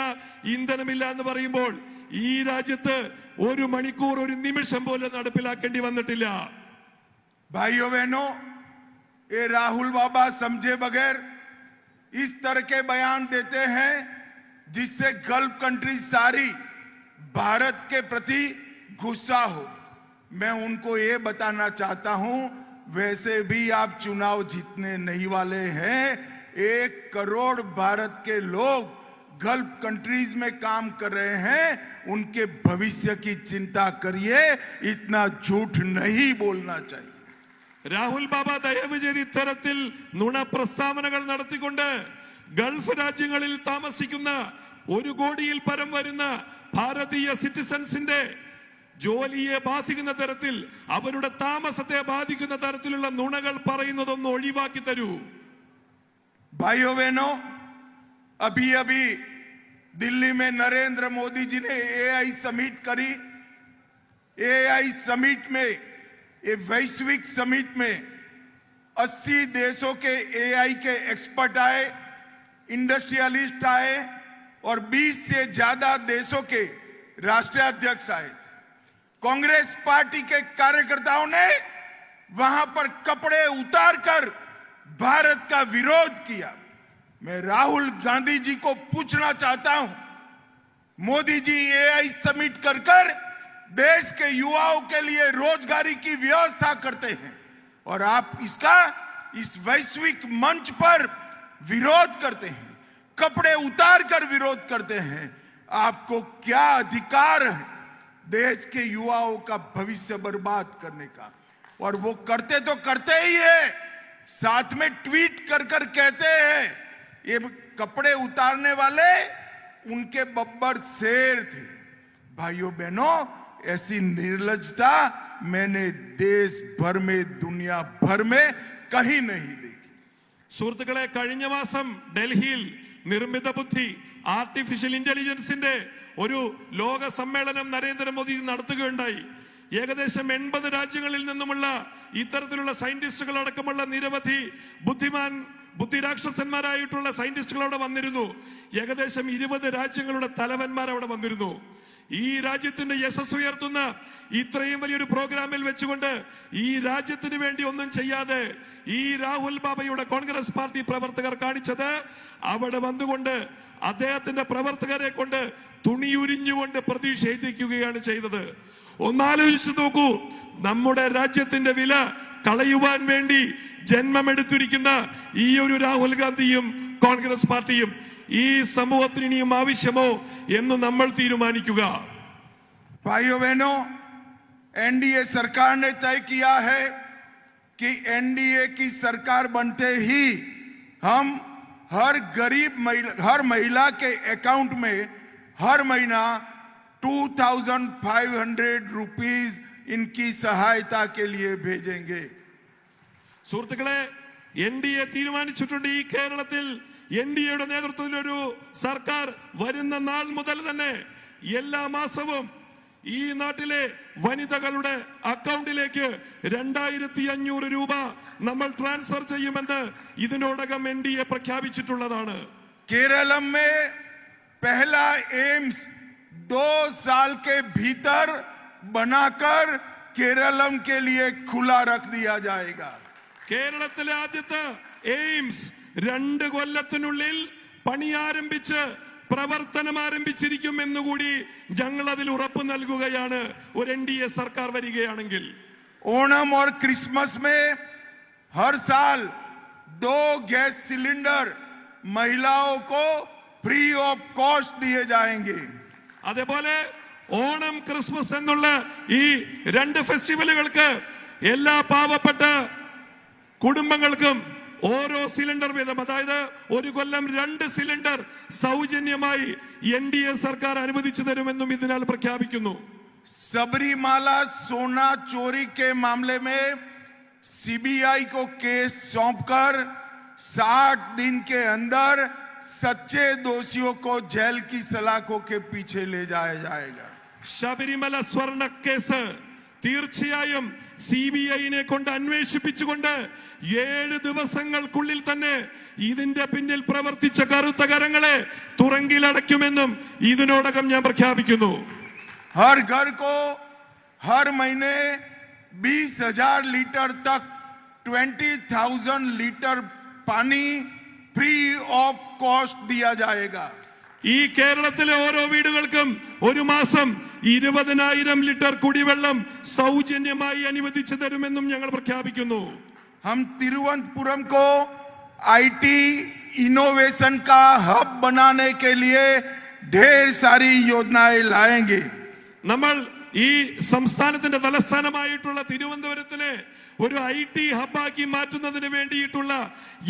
ഇന്ധനമില്ല എന്ന് പറയുമ്പോൾ ഈ രാജ്യത്ത് ഒരു മണിക്കൂർ ഒരു നിമിഷം പോലും നടപ്പിലാക്കേണ്ടി വന്നിട്ടില്ല. भाइयों बहनों, ये राहुल बाबा समझे बगैर इस तरह के बयान देते हैं जिससे गल्फ कंट्री सारी भारत के प्रति गुस्सा हो। मैं उनको ये बताना चाहता हूं, वैसे भी आप चुनाव जीतने नहीं वाले हैं। 1 करोड़ भारत के लोग गल्फ कंट्रीज में काम कर रहे हैं, उनके भविष्य की चिंता करिए, इतना झूठ नहीं बोलना चाहिए। രാഹുൽ ബാബ ദയവ് ചെയ്ത് ഇത്തരത്തിൽ നുണ പ്രസ്താവനകൾ നടത്തിക്കൊണ്ട് ഗൾഫ് രാജ്യങ്ങളിൽ താമസിക്കുന്ന 1 കോടിയിൽ പരം വരുന്ന ഭാരതീയ സിറ്റിസൺസിന്റെ ജോലിയെ ബാധിക്കുന്ന തരത്തിൽ, അവരുടെ താമസത്തെ ബാധിക്കുന്ന തരത്തിലുള്ള നുണകൾ പറയുന്നതൊന്ന് ഒഴിവാക്കി തരൂ. भाइयों बहनों, अभी अभी दिल्ली में नरेंद्र मोदी जी ने एआई समिट करी। एआई समिट में, ये वैश्विक समिट में 80 देशों के एआई के एक्सपर्ट आए, इंडस्ट्रियलिस्ट आए और 20 से ज्यादा देशों के राष्ट्राध्यक्ष आए। कांग्रेस पार्टी के कार्यकर्ताओं ने वहां पर कपड़े उतारकर भारत का विरोध किया। मैं राहुल गांधी जी को पूछना चाहता हूं, मोदी जी एआई समिट कर देश के युवाओं के लिए रोजगारी की व्यवस्था करते हैं और आप इसका इस वैश्विक मंच पर विरोध करते हैं, कपड़े उतार कर विरोध करते हैं। आपको क्या अधिकार है देश के युवाओं का भविष्य बर्बाद करने का? और वो करते तो करते ही है, साथ में ट्वीट कर कहते हैं ये कपड़े उतारने वाले उनके बब्बर शेर थे। भाइयों बहनों, ऐसी निर्लज्जता मैंने देश भर में, दुनिया भर में कहीं नहीं देखी। സുഹൃത്തുക്കളെ, കഴിഞ്ഞ മാസം ഡൽഹിയിൽ നിർമ്മിത ബുദ്ധി ആർട്ടിഫിഷ്യൽ ഇന്റലിജൻസിന്റെ ഒരു ലോക സമ്മേളനം നരേന്ദ്രമോദി നടത്തുകയുണ്ടായി. ഏകദേശം 80 രാജ്യങ്ങളിൽ നിന്നുമുള്ള ഇത്തരത്തിലുള്ള സയന്റിസ്റ്റുകൾ അടക്കമുള്ള നിരവധി ബുദ്ധിരാക്ഷസന്മാരായിട്ടുള്ള സയന്റിസ്റ്റുകൾ അവിടെ വന്നിരുന്നു. ഏകദേശം 20 രാജ്യങ്ങളുടെ തലവന്മാർ അവിടെ വന്നിരുന്നു. ഈ രാജ്യത്തിന്റെ യശസ് ഉയർത്തുന്ന ഇത്രയും വലിയൊരു പ്രോഗ്രാമിൽ വെച്ചുകൊണ്ട് ഈ രാജ്യത്തിന് വേണ്ടി ഒന്നും ചെയ്യാതെ ഈ രാഹുൽ ബാബയുടെ കോൺഗ്രസ് പാർട്ടി പ്രവർത്തകർ കാണിച്ചത്, അവിടെ വന്നുകൊണ്ട് അദ്ദേഹത്തിന്റെ പ്രവർത്തകരെ കൊണ്ട് തുണിയുരിഞ്ഞുകൊണ്ട് പ്രതിഷേധിക്കുകയാണ് ചെയ്തത്. ഒന്നാലോചിച്ചു നോക്കൂ, നമ്മുടെ രാജ്യത്തിന്റെ വില കളയുവാൻ വേണ്ടി ജന്മമെടുത്തിരിക്കുന്ന ഈ ഒരു രാഹുൽ ഗാന്ധിയും കോൺഗ്രസ് പാർട്ടിയും ഈ സമൂഹത്തിന് ഇനിയും ആവശ്യമോ എന്ന് നമ്മൾ തീരുമാനിക്കുക. भाइयों बहनों, एनडीए सरकार ने तय किया है कि एनडीए की सरकार बनते ही हम हर गरीब हर महिला के अकाउंट में हर महीना 2500 रुपीस इनकी सहायता के लिए भेजेंगे. സുഹൃത്തുക്കളെ, എൻഡിഎ തീരുമാനിച്ചിട്ടുണ്ട് ഈ കേരളത്തിൽ എൻഡിഎയുടെ നേതൃത്വത്തിൽ ഒരു സർക്കാർ വരുന്ന നാൾ മുതൽ തന്നെ എല്ലാ മാസവും ഈ നാട്ടിലെ വനിതകളുടെ അക്കൗണ്ടിലേക്ക് 2500 രൂപ നമ്മൾ ട്രാൻസ്ഫർ ചെയ്യുമെന്ന് ഇതിനോടകം എൻഡിഎ പ്രഖ്യാപിച്ചിട്ടുള്ളതാണ്. केरलम में पहला एम्स 2 साल के भीतर बनाकर केरलम के लिए खुला रख दिया जाएगा. കേരളത്തിലെ ആദ്യത്തെ എയിംസ് 2 കൊല്ലത്തിനുള്ളിൽ പണി ആരംഭിച്ച് പ്രവർത്തനം ആരംഭിച്ചിരിക്കും എന്നുകൂടി ഞങ്ങൾ അതിൽ ഉറപ്പ് നൽകുകയാണ് ഒരു എൻഡിഎ സർക്കാർ വരികയാണെങ്കിൽ. ओणम और क्रिसमस में हर साल 2 गैस सिलेंडर महिलाओं को फ्री ऑफ कॉस्ट दिए जाएंगे. അതേപോലെ ഓണം ക്രിസ്മസ് എന്നുള്ള ഈ 2 ഫെസ്റ്റിവലുകൾക്ക് എല്ലാ പാവപ്പെട്ട കുടുംബങ്ങൾക്കും ഓരോ സിലിണ്ടർ വീതം, അതായത് ഒരു കൊല്ലം 2 സിലിണ്ടർ സൗജന്യമായി എൻഡിഎ സർക്കാർ അനുവദിച്ചു തരുമെന്നും ഇതിനാൽ പ്രഖ്യാപിക്കുന്നു. सबरीमाला सोना चोरी के मामले में सीबीआई को केस सौंपकर 60 दिन के अंदर सच्चे दोषियों को जेल की सलाखों के पीछे ले जाया जाएगा. ശബരിമല സ്വർണ്ണ കേസ് തീർച്ചയായും CBI കൊണ്ട് അന്വേഷിപ്പിച്ചുകൊണ്ട് 7 ദിവസങ്ങൾക്കുള്ളിൽ തന്നെ ഇതിന്റെ പിന്നിൽ പ്രവർത്തിച്ച കറുത്ത കരങ്ങളെ തുറങ്കിലടയ്ക്കുമെന്നും ഇതിനോടകം ഞാൻ പ്രഖ്യാപിക്കുന്നു. हर घर को हर महीने 20,000 लीटर तक 20,000 लीटर पानी फ्री ऑफ कॉस्ट दिया जाएगा. ഈ കേരളത്തിലെ ഓരോ വീടുകൾക്കും ഒരു മാസം 20,000 ലിറ്റർ കുടിവെള്ളം സൗജന്യമായി അനുവദിച്ചു തരുമെന്നും ഞങ്ങൾ പ്രഖ്യാപിക്കുന്നു. हम तिरुवनंतपुरम को IT इनोवेशन का हब बनाने के लिए ढेर सारी योजनाएं लाएंगे. നമ്മൾ ഈ സംസ്ഥാനത്തിന്റെ തലസ്ഥാനമായിട്ടുള്ള തിരുവനന്തപുരത്തിനെ ഒരു IT ഹബ്ബാക്കി മാറ്റുന്നതിന് വേണ്ടിയിട്ടുള്ള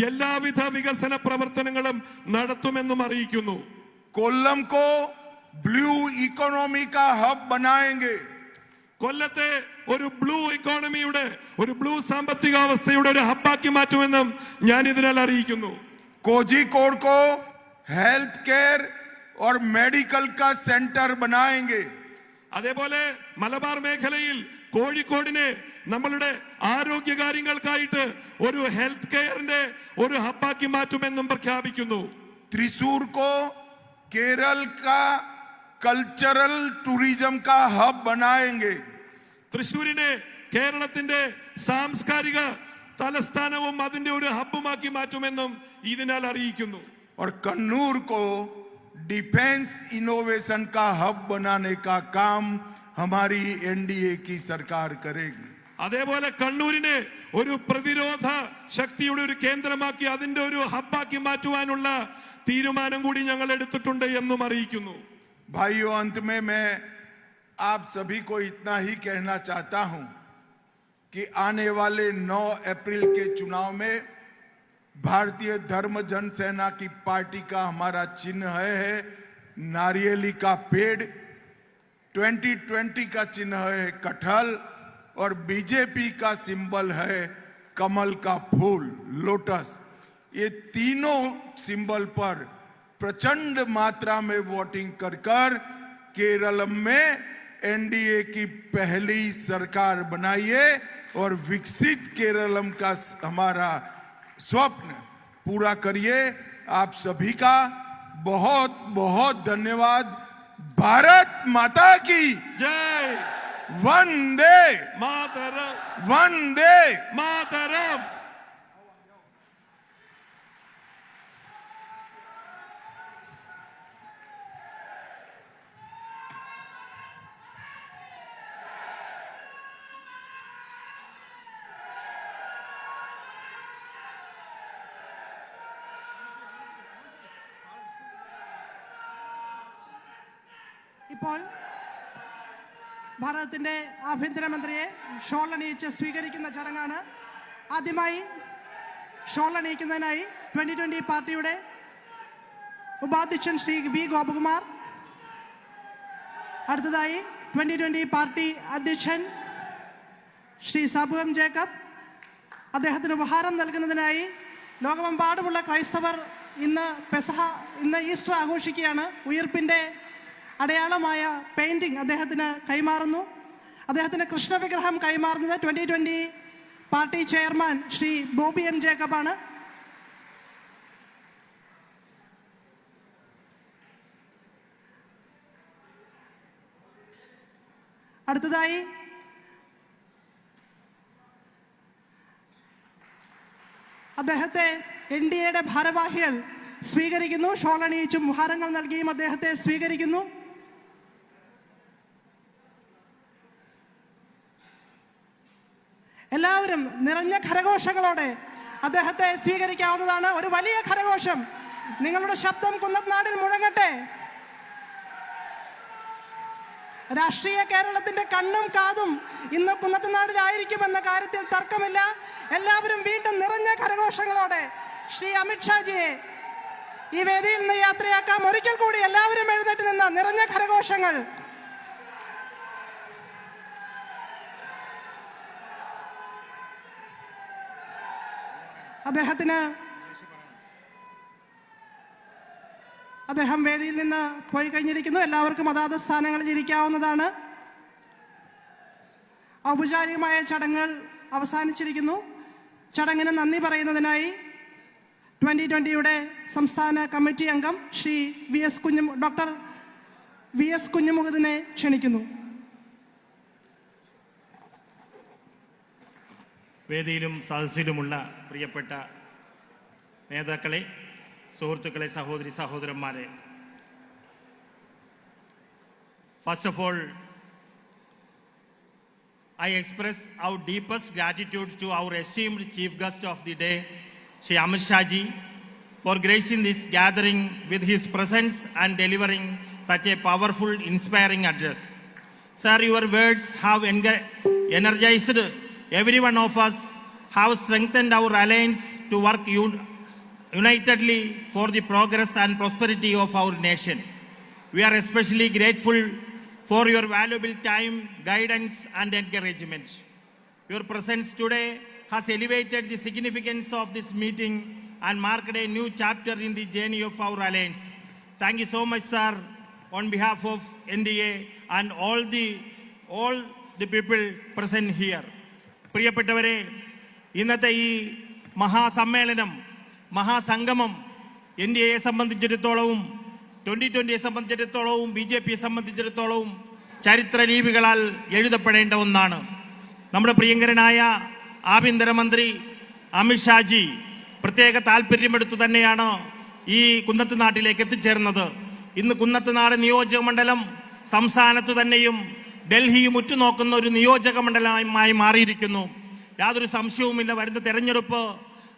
എല്ലാവിധ വികസന പ്രവർത്തനങ്ങളും നടത്തുമെന്നും അറിയിക്കുന്നു. कोल्लम को ब्लू इकोनॉमी का हब बनाएंगे. കൊല്ലത്തെ ഒരു ബ്ലൂ ഇക്കോണമിയുടെ ഒരു ബ്ലൂ സാമ്പത്തികാവസ്ഥയുടെ ഒരു ഹബ്ബാക്കി മാറ്റുമെന്നും ഞാൻ ഇതിനാൽ അറിയിക്കുന്നു. कोझिकोड को हेल्थ केयर और मेडिकल का सेंटर बनाएंगे. അതേപോലെ മലബാർ മേഖലയിൽ കോഴിക്കോടിനെ നമ്മളുടെ ആരോഗ്യ കാര്യങ്ങൾക്കായിട്ട് ഒരു ഹെൽത്ത് കെയറിന്റെ ഒരു ഹബ്ബാക്കി മാറ്റുമെന്നും പ്രഖ്യാപിക്കുന്നു. त्रिशूर को केरल का कल्चरल टूरिज्म का हब बनाएंगे. തൃശ്ശൂരിനെ കേരളത്തിന്റെ സാംസ്കാരിക തലസ്ഥാനവും അതിന്റെ ഒരു ഹബ്ബുമാക്കി മാറ്റുമെന്നും ഇതിനാൽ അറിയിക്കുന്നു. और कन्नूर को डिफेंस इनोवेशन का हब बनाने का काम हमारी NDA की सरकार करेगी. അതേപോലെ കണ്ണൂരിനെ ഒരു പ്രതിരോധ ശക്തിയുടെ ഒരു കേന്ദ്രമാക്കി അതിന്റെ ഒരു ഹബ്ബാക്കി മാറ്റുവാനുള്ള തീരുമാനം കൂടി ഞങ്ങൾ എടുത്തിട്ടുണ്ട് എന്നും അറിയിക്കുന്നു. भाइयों, अंत में मैं आप सभी को इतना ही कहना चाहता हूं कि आने वाले 9 अप्रैल के चुनाव में भारतीय धर्म जनसेना की पार्टी का हमारा चिन्ह है नारियली का पेड़, 2020 का चिन्ह है कटहल और बीजेपी का सिंबल है कमल का फूल, लोटस. ये तीनों सिंबल पर प्रचंड मात्रा में वोटिंग कर केरल में NDA की पहली सरकार बनाइए और विकसित केरलम का हमारा स्वप्न पूरा करिए. आप सभी का बहुत बहुत धन्यवाद. भारत माता की जय. वंदे मातरम. वंदे मातरम. ഇപ്പോൾ ഭാരതത്തിന്റെ ആഭ്യന്തരമന്ത്രിയെ ഷോൾ അണിയിച്ച് സ്വീകരിക്കുന്ന ചടങ്ങാണ്. ആദ്യമായി ഷോൾ അണിയിക്കുന്നതിനായി 2020 പാർട്ടിയുടെ ഉപാധ്യക്ഷൻ ശ്രീ വി ഗോപകുമാർ, അടുത്തതായി 2020 പാർട്ടി അധ്യക്ഷൻ ശ്രീ സാബു എം ജേക്കബ്, അദ്ദേഹത്തിന് ഉപഹാരം നൽകുന്നതിനായി ലോകമെമ്പാടുമുള്ള ക്രൈസ്തവർ ഇന്ന് ഈസ്റ്റർ ആഘോഷിക്കുകയാണ്. ഉയിർപ്പിന്റെ അടയാളമായ പെയിന്റിംഗ് അദ്ദേഹത്തിന് കൈമാറുന്നു. അദ്ദേഹത്തിന് കൃഷ്ണവിഗ്രഹം കൈമാറുന്നത് 2020 party chairman Shri Bobby M ജേക്കബാണ്. അടുത്തതായി അദ്ദേഹത്തെ NDAയുടെ ഭാരവാഹികൾ സ്വീകരിക്കുന്നു. ഷോൾ അണിയിച്ചും ഉപഹാരങ്ങൾ നൽകിയും അദ്ദേഹത്തെ സ്വീകരിക്കുന്നു. എല്ലാവരും നിറഞ്ഞ കരഘോഷങ്ങളോടെ അദ്ദേഹത്തെ സ്വീകരിക്കാവുന്നതാണ്. ഒരു വലിയ കരഘോഷം നിങ്ങളുടെ ശബ്ദം കുന്നത്നാടിൽ മുഴങ്ങട്ടെ. രാഷ്ട്രീയ കേരളത്തിന്റെ കണ്ണും കാതും ഇന്ന് കുന്നത്നാടിലായിരിക്കുമെന്ന കാര്യത്തിൽ തർക്കമില്ല. എല്ലാവരും വീണ്ടും നിറഞ്ഞ കരഘോഷങ്ങളോടെ ശ്രീ അമിത്ഷാജിയെ ഈ വേദിയിൽ നിന്ന് യാത്രയാക്കാം. ഒരിക്കൽ കൂടി എല്ലാവരും എഴുന്നേറ്റ് നിന്ന് നിറഞ്ഞ കരഘോഷങ്ങൾ. അദ്ദേഹം വേദിയിൽ നിന്ന് പോയി കഴിഞ്ഞിരിക്കുന്നു. എല്ലാവർക്കും അതാത് സ്ഥാനങ്ങളിൽ ഇരിക്കാവുന്നതാണ്. ഔപചാരികമായ ചടങ്ങുകൾ അവസാനിച്ചിരിക്കുന്നു. ചടങ്ങിന് നന്ദി പറയുന്നതിനായി 2020 സംസ്ഥാന കമ്മിറ്റി അംഗം ശ്രീ ഡോക്ടർ വി എസ് കുഞ്ഞുമുഖത്തിനെ ക്ഷണിക്കുന്നു. വേദിയിലും സദസ്സിലുമുള്ള പ്രിയപ്പെട്ട നേതാക്കളെ, സുഹൃത്തുക്കളെ, സഹോദരി സഹോദരന്മാരെ, first of all, I express our deepest gratitude to our esteemed chief guest of the day, Shri Amit Shah Ji, for gracing this gathering with his presence and delivering such a powerful, inspiring address. Sir, your words have energized every one of us, have strengthened our alliance to work unitedly for the progress and prosperity of our nation. We are especially grateful for your valuable time, guidance, and encouragement. Your presence today has elevated the significance of this meeting and marked a new chapter in the journey of our alliance. Thank you so much, sir, on behalf of NDA and all the people present here. പ്രിയപ്പെട്ടവരെ, ഇന്നത്തെ ഈ മഹാസമ്മേളനം, മഹാസംഗമം NDAയെ സംബന്ധിച്ചിടത്തോളവും 2020 സംബന്ധിച്ചിടത്തോളവും BJPയെ സംബന്ധിച്ചിടത്തോളവും ചരിത്ര ലിപികളാൽ എഴുതപ്പെടേണ്ട ഒന്നാണ്. നമ്മുടെ പ്രിയങ്കരനായ ആഭ്യന്തരമന്ത്രി അമിത്ഷാജി പ്രത്യേക താല്പര്യമെടുത്തു തന്നെയാണ് ഈ കുന്നത്തുനാട്ടിലേക്ക് എത്തിച്ചേർന്നത്. ഇന്ന് കുന്നത്തുനാട് നിയോജക മണ്ഡലം സംസ്ഥാനത്തു തന്നെയും ഡൽഹിയും ഉറ്റുനോക്കുന്ന ഒരു നിയോജക മണ്ഡലമായി മാറിയിരിക്കുന്നു. യാതൊരു സംശയവുമില്ല, വരുന്ന തെരഞ്ഞെടുപ്പ്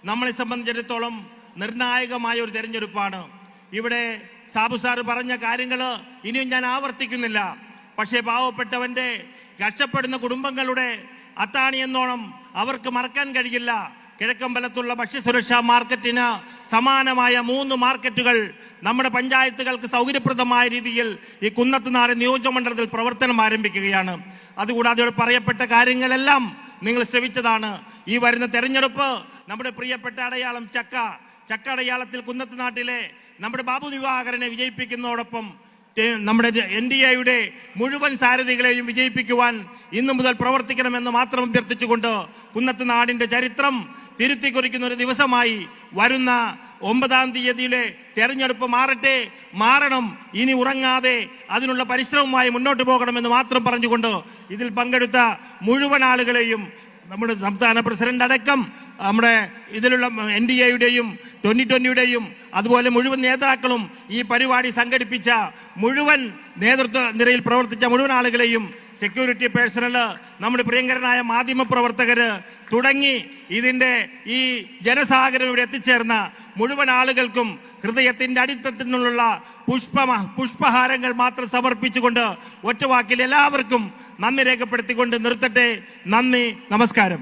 നമ്മളെ സംബന്ധിച്ചിടത്തോളം നിർണായകമായ ഒരു തെരഞ്ഞെടുപ്പാണ്. ഇവിടെ സാബു സാറ് പറഞ്ഞ കാര്യങ്ങൾ ഇനിയും ഞാൻ ആവർത്തിക്കുന്നില്ല. പക്ഷേ പാവപ്പെട്ടവന്റെ, കഷ്ടപ്പെടുന്ന കുടുംബങ്ങളുടെ അത്താണി എന്നോണം അവർക്ക് മറക്കാൻ കഴിയില്ല. കിഴക്കമ്പലത്തുള്ള ഭക്ഷ്യസുരക്ഷാ മാർക്കറ്റിന് സമാനമായ 3 മാർക്കറ്റുകൾ നമ്മുടെ പഞ്ചായത്തുകൾക്ക് സൗകര്യപ്രദമായ രീതിയിൽ ഈ കുന്നത്തുനാട് നിയോജകമണ്ഡലത്തിൽ പ്രവർത്തനം ആരംഭിക്കുകയാണ്. അതുകൂടാതെ ഇവിടെ പറയപ്പെട്ട കാര്യങ്ങളെല്ലാം നിങ്ങൾ ശ്രവിച്ചതാണ്. ഈ വരുന്ന തെരഞ്ഞെടുപ്പ് നമ്മുടെ പ്രിയപ്പെട്ട അടയാളം ചക്ക അടയാളത്തിൽ കുന്നത്തുനാട്ടിലെ നമ്മുടെ ബാബു ദിവാകരനെ വിജയിപ്പിക്കുന്നതോടൊപ്പം നമ്മുടെ NDAയുടെ മുഴുവൻ സാരഥികളെയും വിജയിപ്പിക്കുവാൻ ഇന്നു മുതൽ പ്രവർത്തിക്കണമെന്ന് മാത്രം അഭ്യർത്ഥിച്ചുകൊണ്ട് കുന്നത്തുനാടിന്റെ ചരിത്രം തിരുത്തി കുറിക്കുന്ന ഒരു ദിവസമായി വരുന്ന 9-ാം തീയതിയിലെ തെരഞ്ഞെടുപ്പ് മാറണം. ഇനി ഉറങ്ങാതെ അതിനുള്ള പരിശ്രമവുമായി മുന്നോട്ട് പോകണമെന്ന് മാത്രം പറഞ്ഞുകൊണ്ട് ഇതിൽ പങ്കെടുത്ത മുഴുവൻ ആളുകളെയും, നമ്മുടെ സംസ്ഥാന പ്രസിഡന്റ് അടക്കം നമ്മുടെ ഇതിലുള്ള NDAയുടെയും 2020യുടെയും അതുപോലെ മുഴുവൻ നേതാക്കളും ഈ പരിപാടി സംഘടിപ്പിച്ച മുഴുവൻ നേതൃത്വ നിരയിൽ പ്രവർത്തിച്ച മുഴുവൻ ആളുകളെയും, സെക്യൂരിറ്റി പേഴ്സണൽ, നമ്മുടെ പ്രിയങ്കരനായ മാധ്യമ പ്രവർത്തകര് തുടങ്ങി ഇതിൻ്റെ ഈ ജനസാഗരം ഇവിടെ എത്തിച്ചേർന്ന മുഴുവൻ ആളുകൾക്കും ഹൃദയത്തിൻ്റെ അടിത്തട്ടിൽ നിന്നുള്ള പുഷ്പഹാരങ്ങൾ മാത്രം സമർപ്പിച്ചുകൊണ്ട് ഒറ്റവാക്കിൽ എല്ലാവർക്കും നന്ദി രേഖപ്പെടുത്തിക്കൊണ്ട് നിർത്തട്ടെ. നന്ദി, നമസ്കാരം.